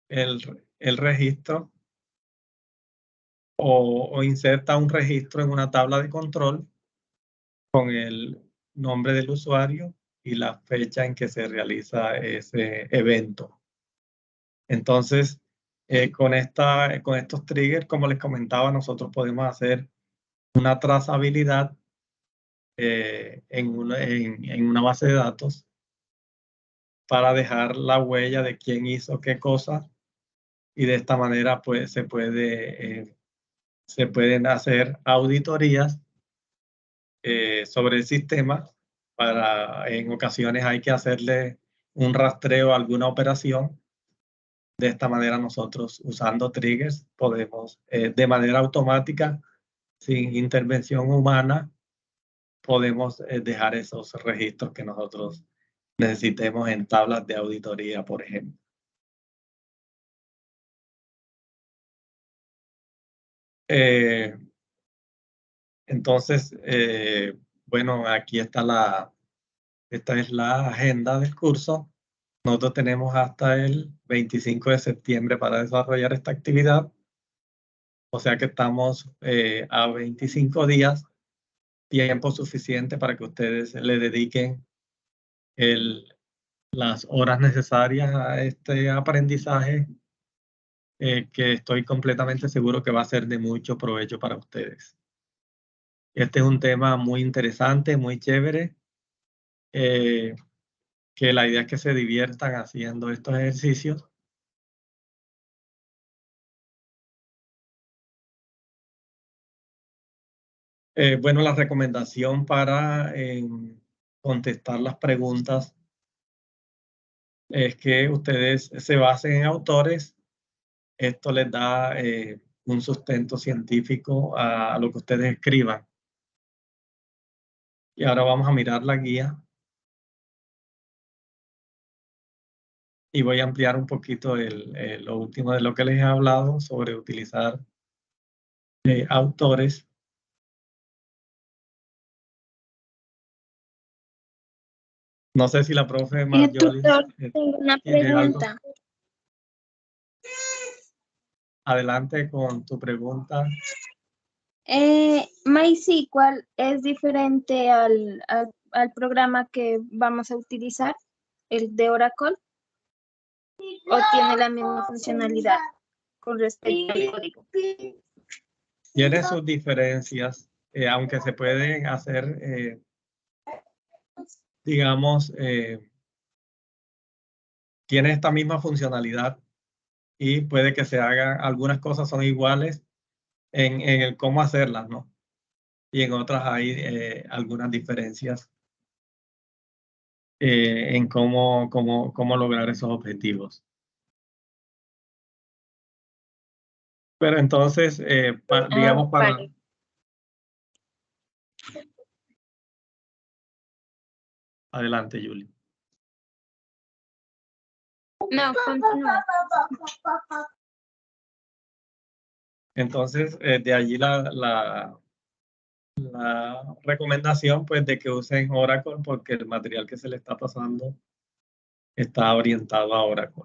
el registro o inserta un registro en una tabla de control con el nombre del usuario y la fecha en que se realiza ese evento. Entonces, con estos triggers, como les comentaba, nosotros podemos hacer una trazabilidad en una base de datos para dejar la huella de quién hizo qué cosa, y de esta manera pues se pueden hacer auditorías sobre el sistema. En ocasiones hay que hacerle un rastreo a alguna operación. De esta manera nosotros, usando triggers, podemos de manera automática, sin intervención humana, podemos dejar esos registros que nosotros necesitemos en tablas de auditoría, por ejemplo. Entonces, bueno, aquí está esta es la agenda del curso. Nosotros tenemos hasta el 25 de septiembre para desarrollar esta actividad. O sea que estamos a 25 días, tiempo suficiente para que ustedes le dediquen las horas necesarias a este aprendizaje, que estoy completamente seguro que va a ser de mucho provecho para ustedes. Este es un tema muy interesante, muy chévere, que la idea es que se diviertan haciendo estos ejercicios. Bueno, la recomendación para contestar las preguntas es que ustedes se basen en autores. Esto les da un sustento científico a lo que ustedes escriban. Y ahora vamos a mirar la guía. Y voy a ampliar un poquito lo último de lo que les he hablado sobre utilizar autores. No sé si la profe Marjorie Tutor, tengo una tiene algo. pregunta. Adelante con tu pregunta. MySQL es diferente al programa que vamos a utilizar, el de Oracle, o tiene la misma funcionalidad con respecto al código. Tiene sus diferencias, aunque se pueden hacer, digamos, tiene esta misma funcionalidad y puede que se hagan, algunas cosas son iguales en el cómo hacerlas, ¿no? Y en otras hay algunas diferencias en cómo lograr esos objetivos. Pero entonces, digamos, para... vale. Adelante, Julie. No, continúa. Entonces, de allí la recomendación, pues, de que usen Oracle, porque el material que se le está pasando está orientado a Oracle.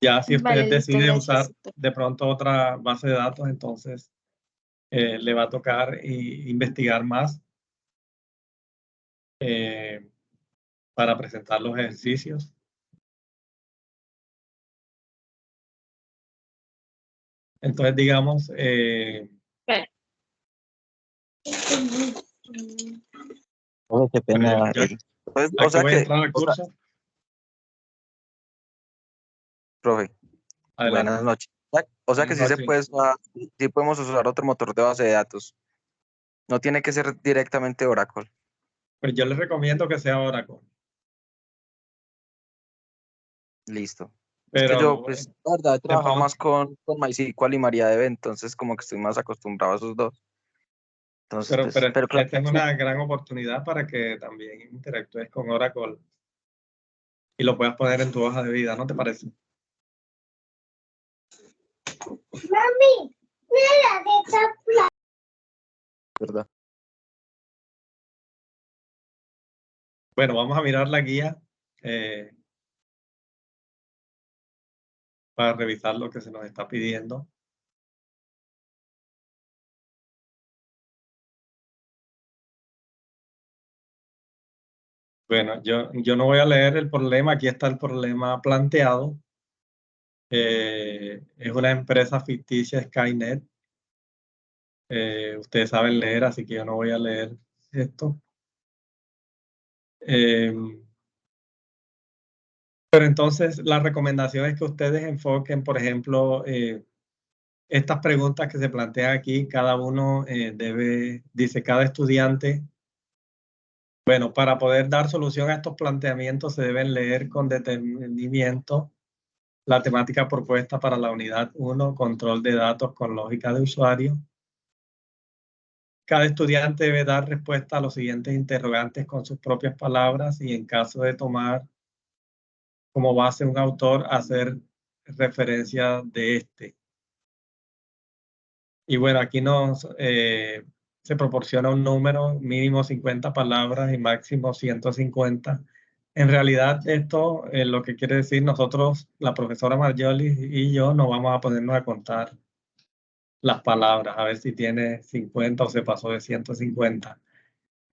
Ya si usted Vale, listo, decide gracias, usar doctor. de pronto otra base de datos, entonces le va a tocar investigar más para presentar los ejercicios. Entonces, digamos, Oh, qué pena. Pues, o sea voy a que, entrar al curso. profe, Adelante. buenas noches. O sea que sí Buenas se puede usar, sí podemos usar otro motor de base de datos. No tiene que ser directamente Oracle. Pues yo les recomiendo que sea Oracle. Listo. Pero, es que yo, pues, la verdad, he trabajado pronto- más con MySQL y MariaDB, entonces como que estoy más acostumbrado a esos dos. Entonces, pero pero claro, esta es una gran oportunidad para que también interactúes con Oracle y lo puedas poner en tu hoja de vida, ¿no te parece? Mami, mira de esta ¿verdad? Bueno, vamos a mirar la guía para revisar lo que se nos está pidiendo. Bueno, yo no voy a leer el problema, aquí está el problema planteado. Es una empresa ficticia, Skynet. Ustedes saben leer, así que yo no voy a leer esto. Pero entonces la recomendación es que ustedes enfoquen, por ejemplo, estas preguntas que se plantean aquí, cada uno dice cada estudiante. Bueno, para poder dar solución a estos planteamientos se deben leer con detenimiento la temática propuesta para la unidad 1, control de datos con lógica de usuario. Cada estudiante debe dar respuesta a los siguientes interrogantes con sus propias palabras y en caso de tomar como base un autor, hacer referencia de este. Y bueno, aquí se proporciona un número, mínimo 50 palabras y máximo 150. En realidad esto lo que quiere decir nosotros, la profesora Marjoli y yo, no vamos a ponernos a contar las palabras, a ver si tiene 50 o se pasó de 150.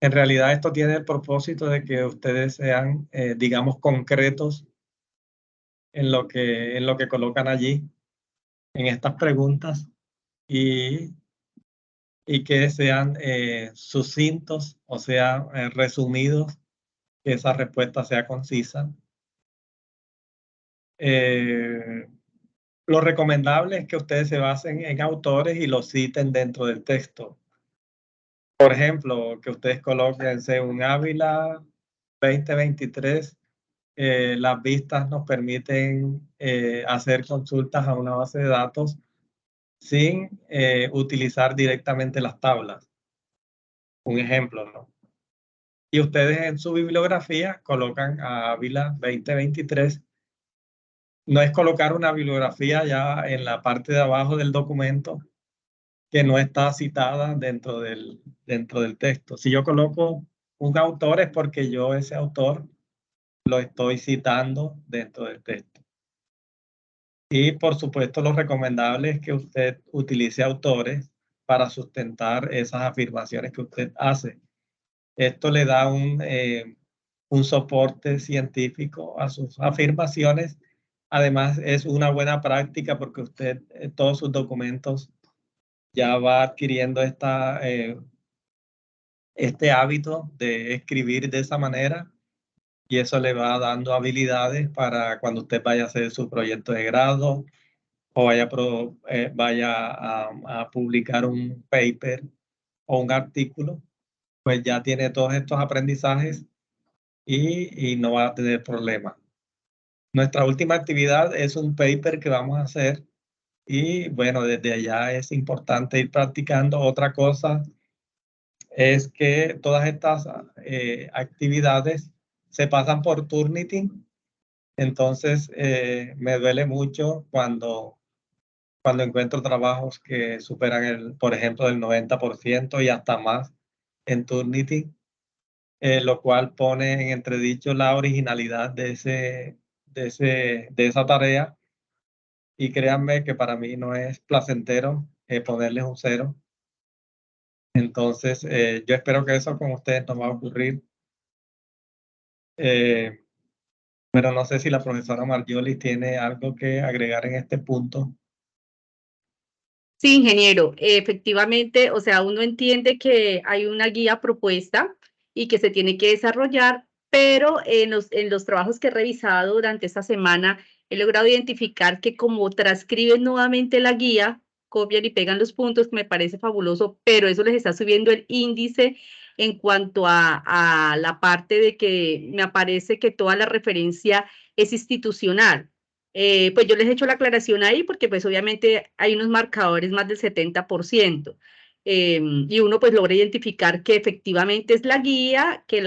En realidad esto tiene el propósito de que ustedes sean, digamos, concretos en lo que colocan allí, en estas preguntas, y que sean sucintos, o sea, resumidos, que esa respuesta sea concisa. Lo recomendable es que ustedes se basen en autores y los citen dentro del texto. Por ejemplo, que ustedes coloquen según Ávila 2023, las vistas nos permiten hacer consultas a una base de datos sin utilizar directamente las tablas. Un ejemplo, ¿no? Y ustedes en su bibliografía colocan a Ávila 2023. No es colocar una bibliografía ya en la parte de abajo del documento que no está citada dentro del texto. Si yo coloco un autor es porque yo ese autor lo estoy citando dentro del texto. Y por supuesto lo recomendable es que usted utilice autores para sustentar esas afirmaciones que usted hace. Esto le da un soporte científico a sus afirmaciones. Además, es una buena práctica porque usted todos sus documentos ya va adquiriendo este hábito de escribir de esa manera y eso le va dando habilidades para cuando usted vaya a hacer su proyecto de grado o vaya a publicar un paper o un artículo, pues ya tiene todos estos aprendizajes y no va a tener problema. Nuestra última actividad es un paper que vamos a hacer y bueno, desde allá es importante ir practicando. Otra cosa es que todas estas actividades se pasan por Turnitin. Entonces, me duele mucho cuando encuentro trabajos que superan por ejemplo, el 90% y hasta más en Turnitin, lo cual pone en entredicho la originalidad de esa tarea. Y créanme que para mí no es placentero ponerles un 0. Entonces, yo espero que eso con ustedes no va a ocurrir. Pero no sé si la profesora Marjolis tiene algo que agregar en este punto. Sí, ingeniero, efectivamente, o sea, uno entiende que hay una guía propuesta y que se tiene que desarrollar, pero en los trabajos que he revisado durante esta semana, he logrado identificar que como transcriben nuevamente la guía, copian y pegan los puntos, que me parece fabuloso, pero eso les está subiendo el índice en cuanto a la parte de que me aparece que toda la referencia es institucional. Pues yo les he hecho la aclaración ahí porque pues obviamente hay unos marcadores más del 70%, y uno pues logra identificar que efectivamente es la guía, que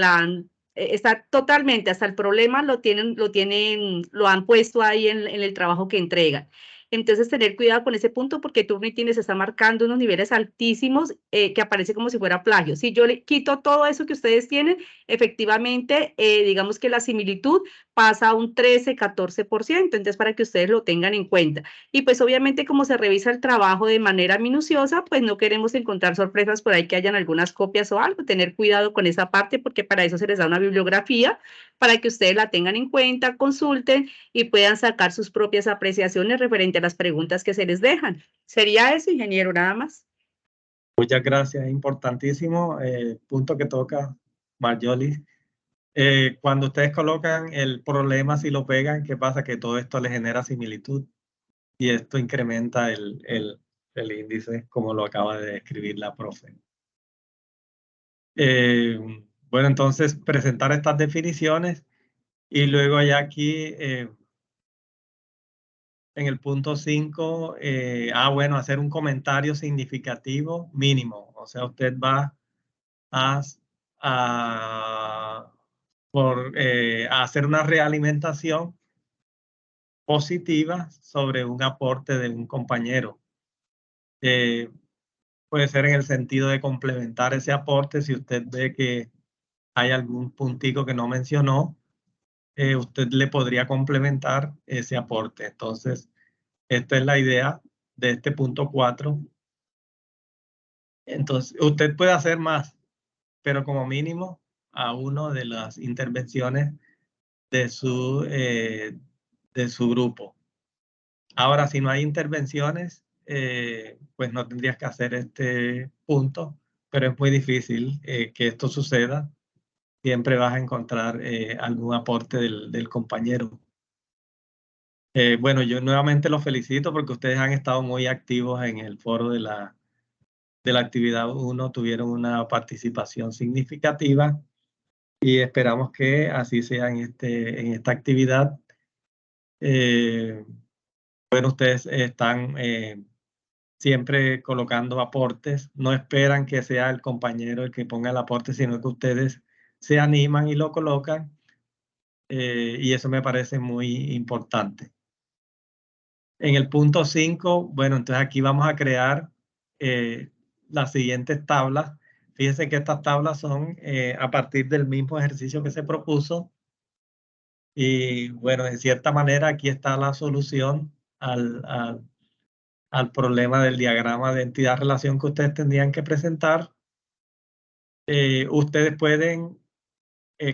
está totalmente, hasta el problema lo han puesto ahí en el trabajo que entregan. Entonces, tener cuidado con ese punto porque Turnitin se está marcando unos niveles altísimos que aparece como si fuera plagio. Si yo le quito todo eso que ustedes tienen, efectivamente, digamos que la similitud pasa a un 13-14%, entonces para que ustedes lo tengan en cuenta. Y pues obviamente como se revisa el trabajo de manera minuciosa, pues no queremos encontrar sorpresas por ahí que hayan algunas copias o algo, tener cuidado con esa parte porque para eso se les da una bibliografía, para que ustedes la tengan en cuenta, consulten y puedan sacar sus propias apreciaciones referente a las preguntas que se les dejan. ¿Sería eso, ingeniero, nada más? Muchas gracias, es importantísimo punto que toca Marjolis. Cuando ustedes colocan el problema, si lo pegan, ¿qué pasa? Que todo esto le genera similitud y esto incrementa el índice, como lo acaba de describir la profe. Bueno, entonces presentar estas definiciones y luego allá aquí en el punto 5, bueno, hacer un comentario significativo mínimo. O sea, usted va a hacer una realimentación positiva sobre un aporte de un compañero. Puede ser en el sentido de complementar ese aporte. Si usted ve que hay algún puntico que no mencionó, usted le podría complementar ese aporte. Entonces, esta es la idea de este punto 4. Entonces, usted puede hacer más, pero como mínimo a uno de las intervenciones de su grupo. Ahora, si no hay intervenciones, pues no tendrías que hacer este punto, pero es muy difícil que esto suceda. Siempre vas a encontrar algún aporte del compañero. Bueno, yo nuevamente los felicito porque ustedes han estado muy activos en el foro de la actividad 1, tuvieron una participación significativa y esperamos que así sea en esta actividad. Bueno, ustedes están siempre colocando aportes, no esperan que sea el compañero el que ponga el aporte, sino que ustedes se animan y lo colocan, y eso me parece muy importante. En el punto 5, bueno, entonces aquí vamos a crear las siguientes tablas. Fíjense que estas tablas son a partir del mismo ejercicio que se propuso. Y bueno, en cierta manera aquí está la solución al problema del diagrama de entidad-relación que ustedes tendrían que presentar. Ustedes pueden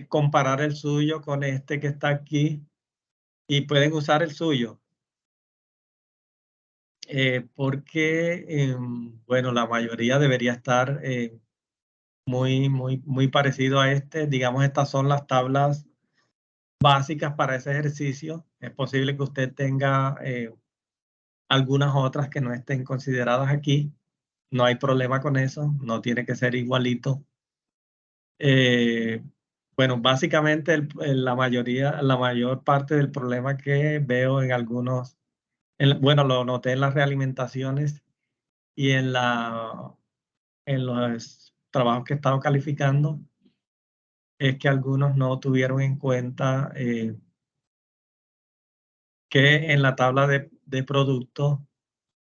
comparar el suyo con este que está aquí y pueden usar el suyo. Porque, bueno, la mayoría debería estar muy parecido a este. Digamos, estas son las tablas básicas para ese ejercicio. Es posible que usted tenga algunas otras que no estén consideradas aquí. No hay problema con eso, no tiene que ser igualito. Bueno, básicamente la mayor parte del problema que veo en algunos, bueno, lo noté en las realimentaciones y en los trabajos que he estado calificando, es que algunos no tuvieron en cuenta que en la tabla de productos,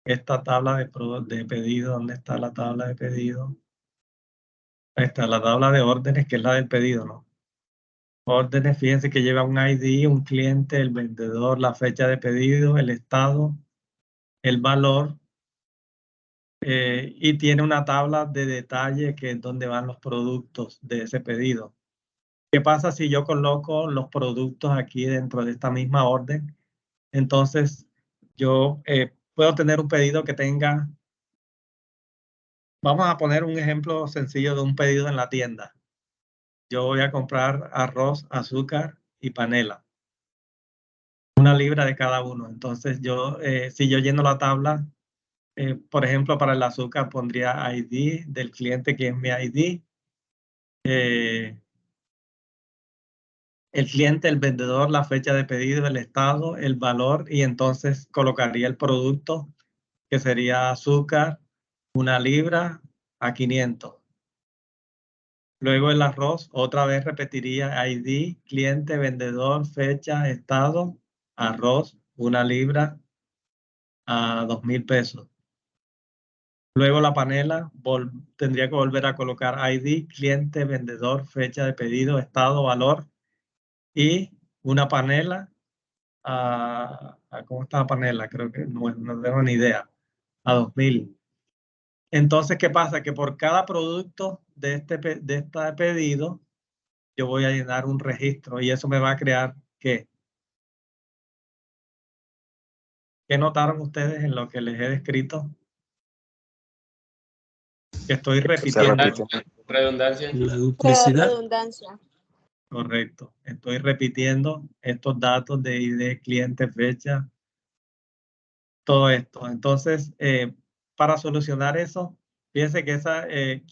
esta tabla de pedido, ¿dónde está la tabla de pedido? Ahí está la tabla de órdenes, que es la del pedido, ¿no? Órdenes, fíjense que lleva un ID, un cliente, el vendedor, la fecha de pedido, el estado, el valor, y tiene una tabla de detalle que es donde van los productos de ese pedido. ¿Qué pasa si yo coloco los productos aquí dentro de esta misma orden? Entonces, yo puedo tener un pedido que tenga, vamos a poner un ejemplo sencillo de un pedido en la tienda. Yo voy a comprar arroz, azúcar y panela. 1 libra de cada uno. Entonces, si yo lleno la tabla, por ejemplo, para el azúcar pondría ID del cliente, que es mi ID. El cliente, el vendedor, la fecha de pedido, el estado, el valor, y entonces colocaría el producto, que sería azúcar, 1 libra a 500. Luego el arroz, otra vez repetiría ID, cliente, vendedor, fecha, estado, arroz, 1 libra a 2.000 pesos. Luego la panela, tendría que volver a colocar ID, cliente, vendedor, fecha de pedido, estado, valor, y una panela ¿cómo está la panela? Creo que no tengo ni idea, a 2.000. Entonces, ¿qué pasa? Que por cada producto de este pedido, yo voy a llenar un registro y eso me va a crear ¿qué? ¿Qué notaron ustedes en lo que les he descrito? Que estoy repitiendo. Redundancia. La duplicidad. Redundancia. Correcto. Estoy repitiendo estos datos de ID, cliente, fecha, todo esto. Entonces, para solucionar eso, fíjense que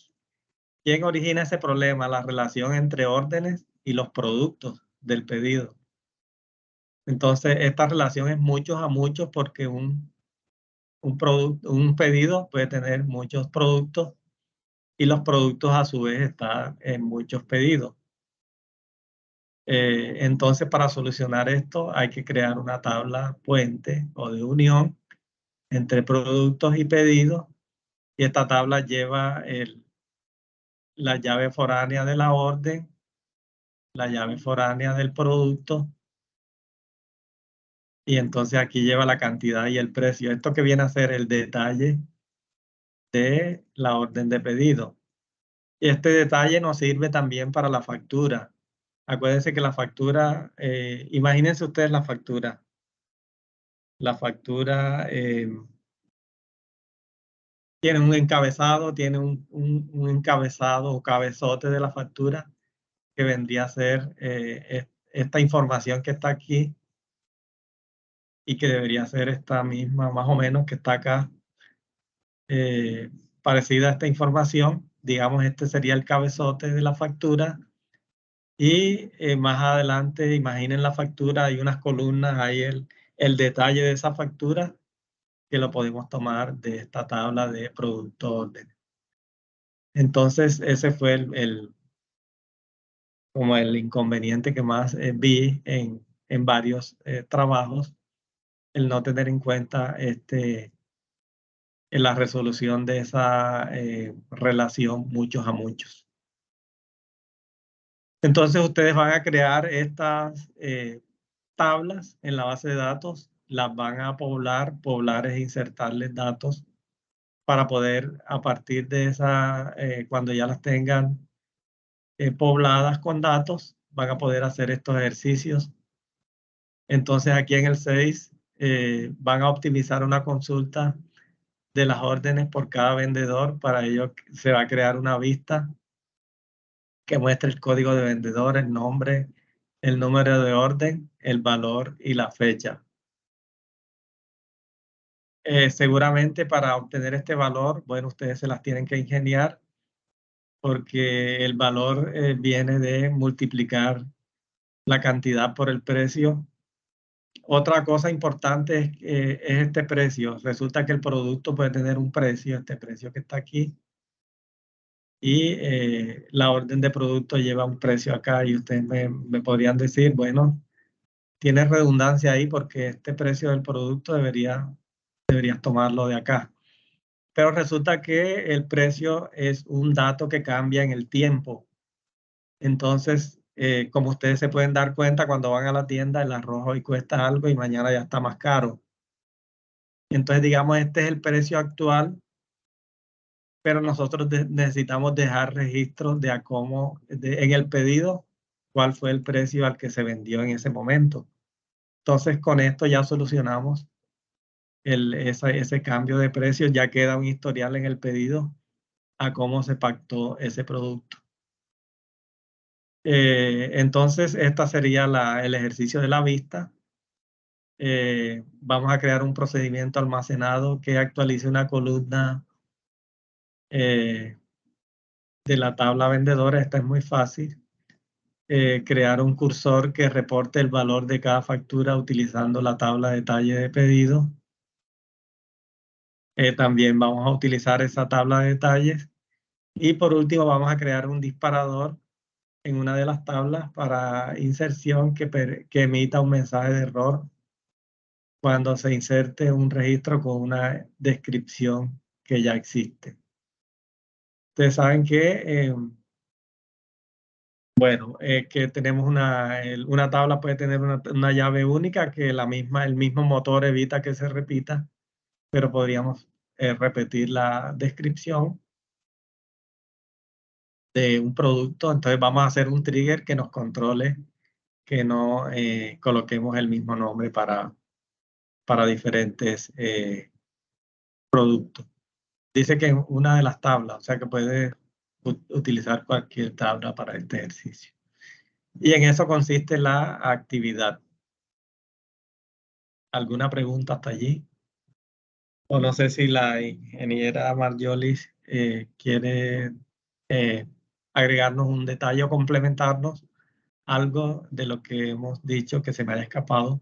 ¿quién origina ese problema? La relación entre órdenes y los productos del pedido. Entonces, esta relación es muchos a muchos porque un pedido puede tener muchos productos y los productos a su vez están en muchos pedidos. Entonces, para solucionar esto hay que crear una tabla puente o de unión entre productos y pedidos, y esta tabla lleva la llave foránea de la orden, la llave foránea del producto, y entonces aquí lleva la cantidad y el precio. Esto que viene a ser el detalle de la orden de pedido. Y este detalle nos sirve también para la factura. Acuérdense que la factura, imagínense ustedes la factura. La factura tiene un encabezado, tiene un encabezado o cabezote de la factura que vendría a ser esta información que está aquí y que debería ser esta misma, más o menos, que está acá, parecida a esta información. Digamos, este sería el cabezote de la factura. Y más adelante, imaginen la factura, hay unas columnas, hay el detalle de esa factura que lo podemos tomar de esta tabla de producto orden. Entonces, ese fue como el inconveniente que más vi en varios trabajos, el no tener en cuenta en la resolución de esa relación muchos a muchos. Entonces, ustedes van a crear estas tablas en la base de datos, las van a poblar es insertarles datos para poder, a partir de esa, cuando ya las tengan pobladas con datos, van a poder hacer estos ejercicios. Entonces aquí en el 6 van a optimizar una consulta de las órdenes por cada vendedor. Para ello se va a crear una vista que muestre el código de vendedor, el nombre, el número de orden, el valor y la fecha. Seguramente para obtener este valor, bueno, ustedes se las tienen que ingeniar porque el valor viene de multiplicar la cantidad por el precio. Otra cosa importante es este precio. Resulta que el producto puede tener un precio, este precio que está aquí, y la orden de producto lleva un precio acá, y ustedes me podrían decir, bueno, tiene redundancia ahí porque este precio del producto deberías tomarlo de acá. Pero resulta que el precio es un dato que cambia en el tiempo. Entonces, como ustedes se pueden dar cuenta, cuando van a la tienda, el arroz hoy cuesta algo y mañana ya está más caro. Entonces, digamos, este es el precio actual, pero nosotros necesitamos dejar registros de a cómo, en el pedido, cuál fue el precio al que se vendió en ese momento. Entonces, con esto ya solucionamos ese cambio de precio, ya queda un historial en el pedido a cómo se pactó ese producto. Entonces, esta sería el ejercicio de la vista. Vamos a crear un procedimiento almacenado que actualice una columna de la tabla vendedora. Esta es muy fácil. Crear un cursor que reporte el valor de cada factura utilizando la tabla de detalle de pedido. También vamos a utilizar esa tabla de detalles. Y por último, vamos a crear un disparador en una de las tablas para inserción que emita un mensaje de error cuando se inserte un registro con una descripción que ya existe. Ustedes saben que, que tenemos una tabla puede tener una llave única que el mismo motor evita que se repita, pero podríamos repetir la descripción de un producto. Entonces vamos a hacer un trigger que nos controle que no coloquemos el mismo nombre para diferentes productos. Dice que en una de las tablas, o sea que puede utilizar cualquier tabla para este ejercicio. Y en eso consiste la actividad. ¿Alguna pregunta hasta allí? O no sé si la ingeniera Marjolis quiere agregarnos un detalle o complementarnos algo de lo que hemos dicho que se me haya escapado.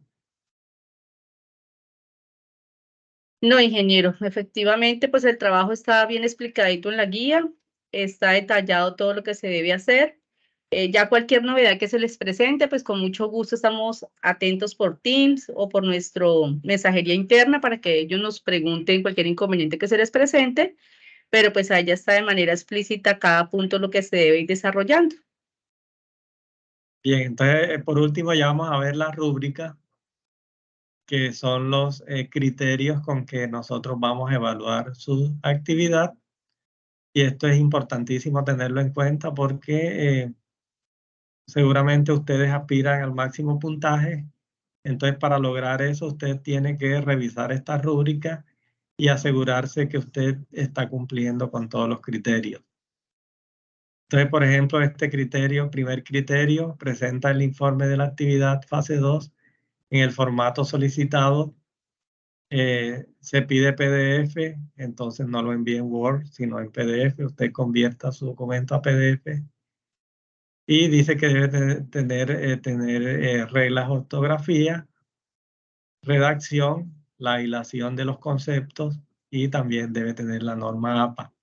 No, ingeniero, efectivamente, pues el trabajo está bien explicadito en la guía, está detallado todo lo que se debe hacer. Ya cualquier novedad que se les presente, pues con mucho gusto estamos atentos por Teams o por nuestro mensajería interna para que ellos nos pregunten cualquier inconveniente que se les presente, pero pues ahí ya está de manera explícita cada punto lo que se debe ir desarrollando. Bien, entonces por último ya vamos a ver la rúbrica, que son los criterios con que nosotros vamos a evaluar su actividad. Y esto es importantísimo tenerlo en cuenta porque seguramente ustedes aspiran al máximo puntaje. Entonces, para lograr eso, usted tiene que revisar esta rúbrica y asegurarse que usted está cumpliendo con todos los criterios. Entonces, por ejemplo, este primer criterio, presenta el informe de la actividad fase 2 en el formato solicitado. Se pide PDF, entonces no lo envíe en Word, sino en PDF. Usted convierta su documento a PDF. Y dice que debe tener reglas de ortografía, redacción, la hilación de los conceptos y también debe tener la norma APA.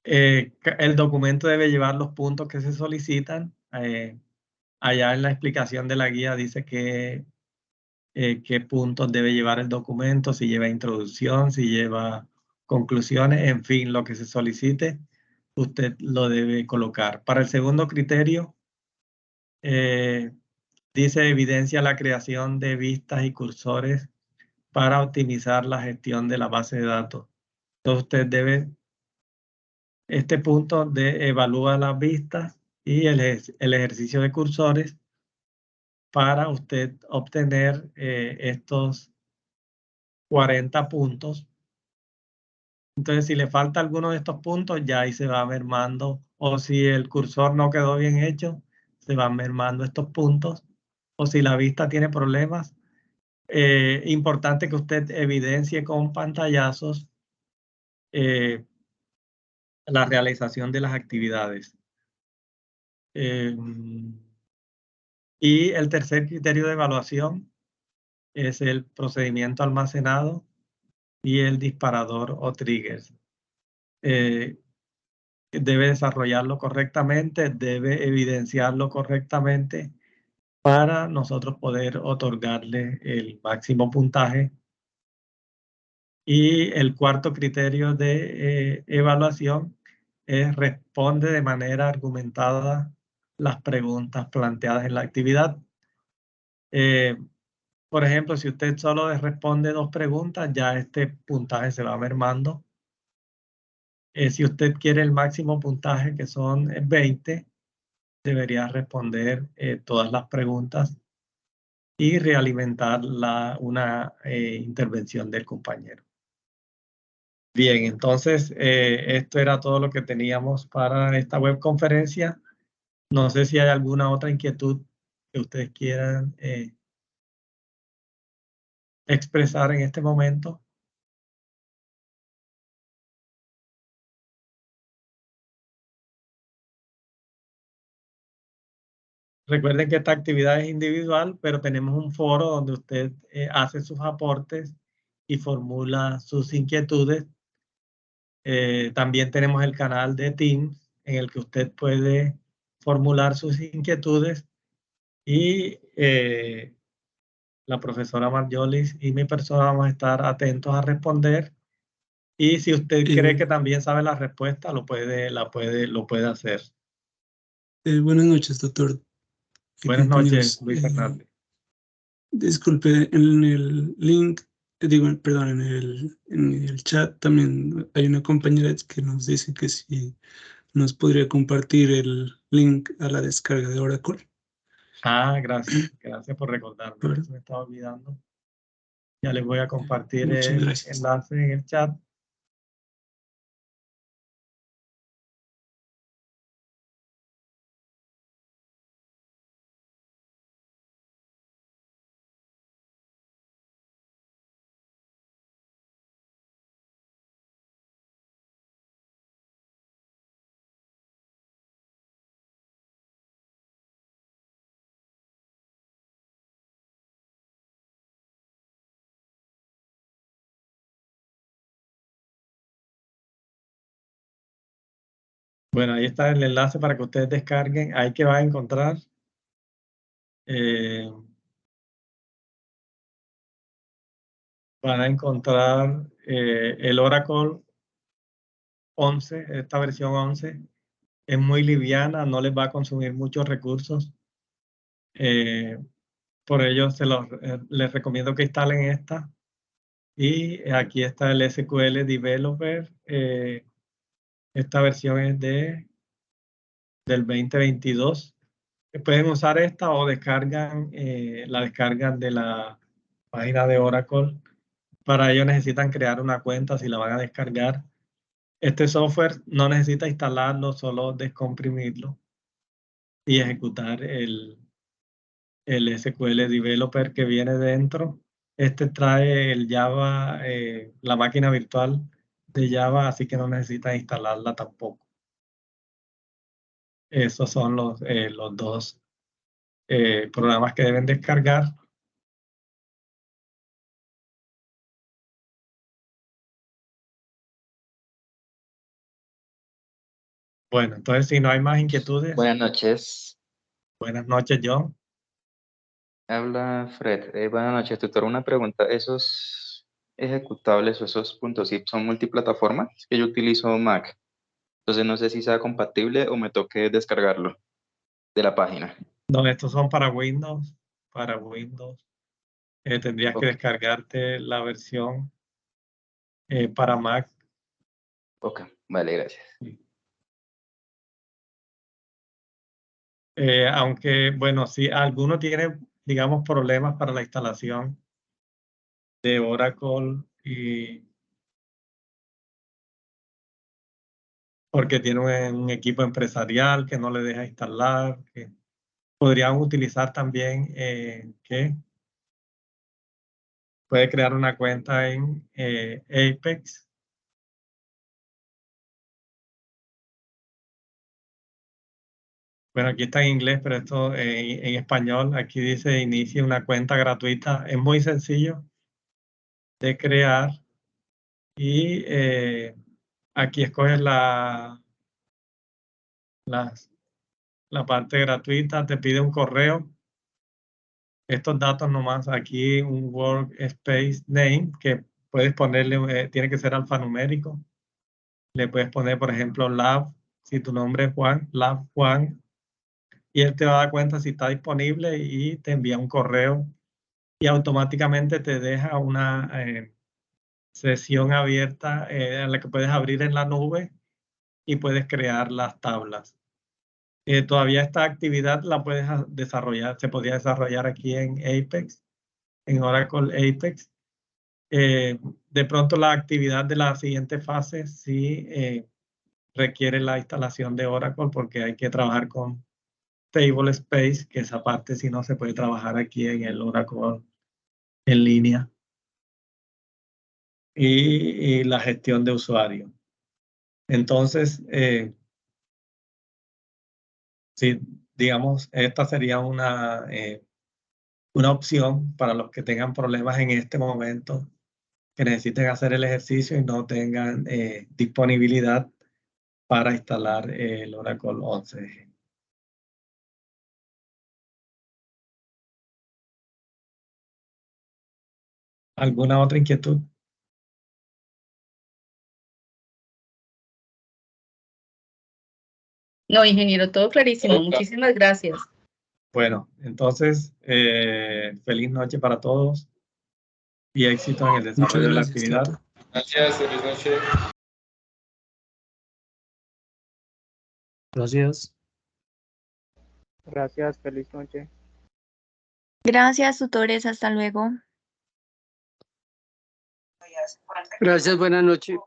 El documento debe llevar los puntos que se solicitan. Allá en la explicación de la guía dice qué puntos debe llevar el documento, si lleva introducción, si lleva conclusiones, en fin, lo que se solicite, usted lo debe colocar. Para el segundo criterio, dice evidencia la creación de vistas y cursores para optimizar la gestión de la base de datos. Entonces usted debe, este punto evalúa las vistas y el ejercicio de cursores para usted obtener estos 40 puntos. Entonces, si le falta alguno de estos puntos, ya ahí se va mermando, o si el cursor no quedó bien hecho, se van mermando estos puntos, o si la vista tiene problemas. Importante que usted evidencie con pantallazos la realización de las actividades. Y el tercer criterio de evaluación es el procedimiento almacenado y el disparador o triggers. Debe desarrollarlo correctamente, debe evidenciarlo correctamente para nosotros poder otorgarle el máximo puntaje. Y el cuarto criterio de evaluación es responde de manera argumentada las preguntas planteadas en la actividad. Por ejemplo, si usted solo responde 2 preguntas, ya este puntaje se va mermando. Si usted quiere el máximo puntaje, que son 20, debería responder todas las preguntas y realimentar una intervención del compañero. Bien, entonces esto era todo lo que teníamos para esta webconferencia. No sé si hay alguna otra inquietud que ustedes quieran expresar en este momento. Recuerden que esta actividad es individual, pero tenemos un foro donde usted hace sus aportes y formula sus inquietudes. También tenemos el canal de Teams en el que usted puede formular sus inquietudes y la profesora Marjolis y mi persona vamos a estar atentos a responder. Y si usted cree que también sabe la respuesta, lo puede hacer. Buenas noches, doctor. Buenas noches, Compañeros. Luis Fernández. Disculpe, en el link, perdón, en el chat también hay una compañera que nos dice que si nos podría compartir el link a la descarga de Oracle. Gracias. Gracias por recordarme. Se me estaba olvidando. Ya les voy a compartir Muchas el gracias. enlace en el chat. Bueno, ahí está el enlace para que ustedes descarguen. Ahí que va a encontrar van a encontrar el Oracle 11, esta versión 11. Es muy liviana, no les va a consumir muchos recursos. Por ello, les recomiendo que instalen esta. Y aquí está el SQL Developer. Esta versión es del 2022. Pueden usar esta o la descargan de la página de Oracle. Para ello necesitan crear una cuenta si la van a descargar. Este software no necesita instalarlo, solo descomprimirlo y ejecutar el SQL Developer que viene dentro. Este trae el Java, la máquina virtual de Java, así que no necesita instalarla tampoco. Esos son los 2 programas que deben descargar. Bueno, entonces si no hay más inquietudes. Buenas noches. Buenas noches, John. Habla Fred. Buenas noches, tutor. Una pregunta. ¿Esos ejecutables o esos .zip son multiplataformas? Es que yo utilizo Mac. Entonces no sé si sea compatible o me toque descargarlo de la página. No, estos son para Windows. Para Windows. Tendrías que descargarte la versión para Mac. Ok, vale, gracias. Aunque, bueno, si alguno tiene, digamos, problemas para la instalación de Oracle porque tiene un equipo empresarial que no le deja instalar, que podrían utilizar también que puede crear una cuenta en Apex Bueno, aquí está en inglés, pero esto en español, aquí dice inicie una cuenta gratuita. Es muy sencillo de crear y aquí escoges la parte gratuita, te pide un correo. Estos datos nomás, aquí un workspace name que puedes ponerle, tiene que ser alfanumérico. Le puedes poner, por ejemplo, lab, si tu nombre es Juan, lab Juan, y él te va a dar cuenta si está disponible y te envía un correo y automáticamente te deja una sesión abierta en la que puedes abrir en la nube y puedes crear las tablas. Todavía esta actividad la puedes desarrollar, se podría desarrollar aquí en Apex, en Oracle Apex. De pronto la actividad de la siguiente fase sí requiere la instalación de Oracle porque hay que trabajar con Table Space, que esa parte sí no se puede trabajar aquí en el Oracle en línea. Y la gestión de usuario. Entonces, sí, digamos, esta sería una opción para los que tengan problemas en este momento, que necesiten hacer el ejercicio y no tengan disponibilidad para instalar el Oracle 11G. ¿Alguna otra inquietud? No, ingeniero, todo clarísimo. Muchísimas gracias. Bueno, entonces, feliz noche para todos y éxito en el desarrollo de la actividad. Tato. Gracias, feliz noche. Gracias. Gracias, feliz noche. Gracias, tutores. Hasta luego. Gracias, buenas noches.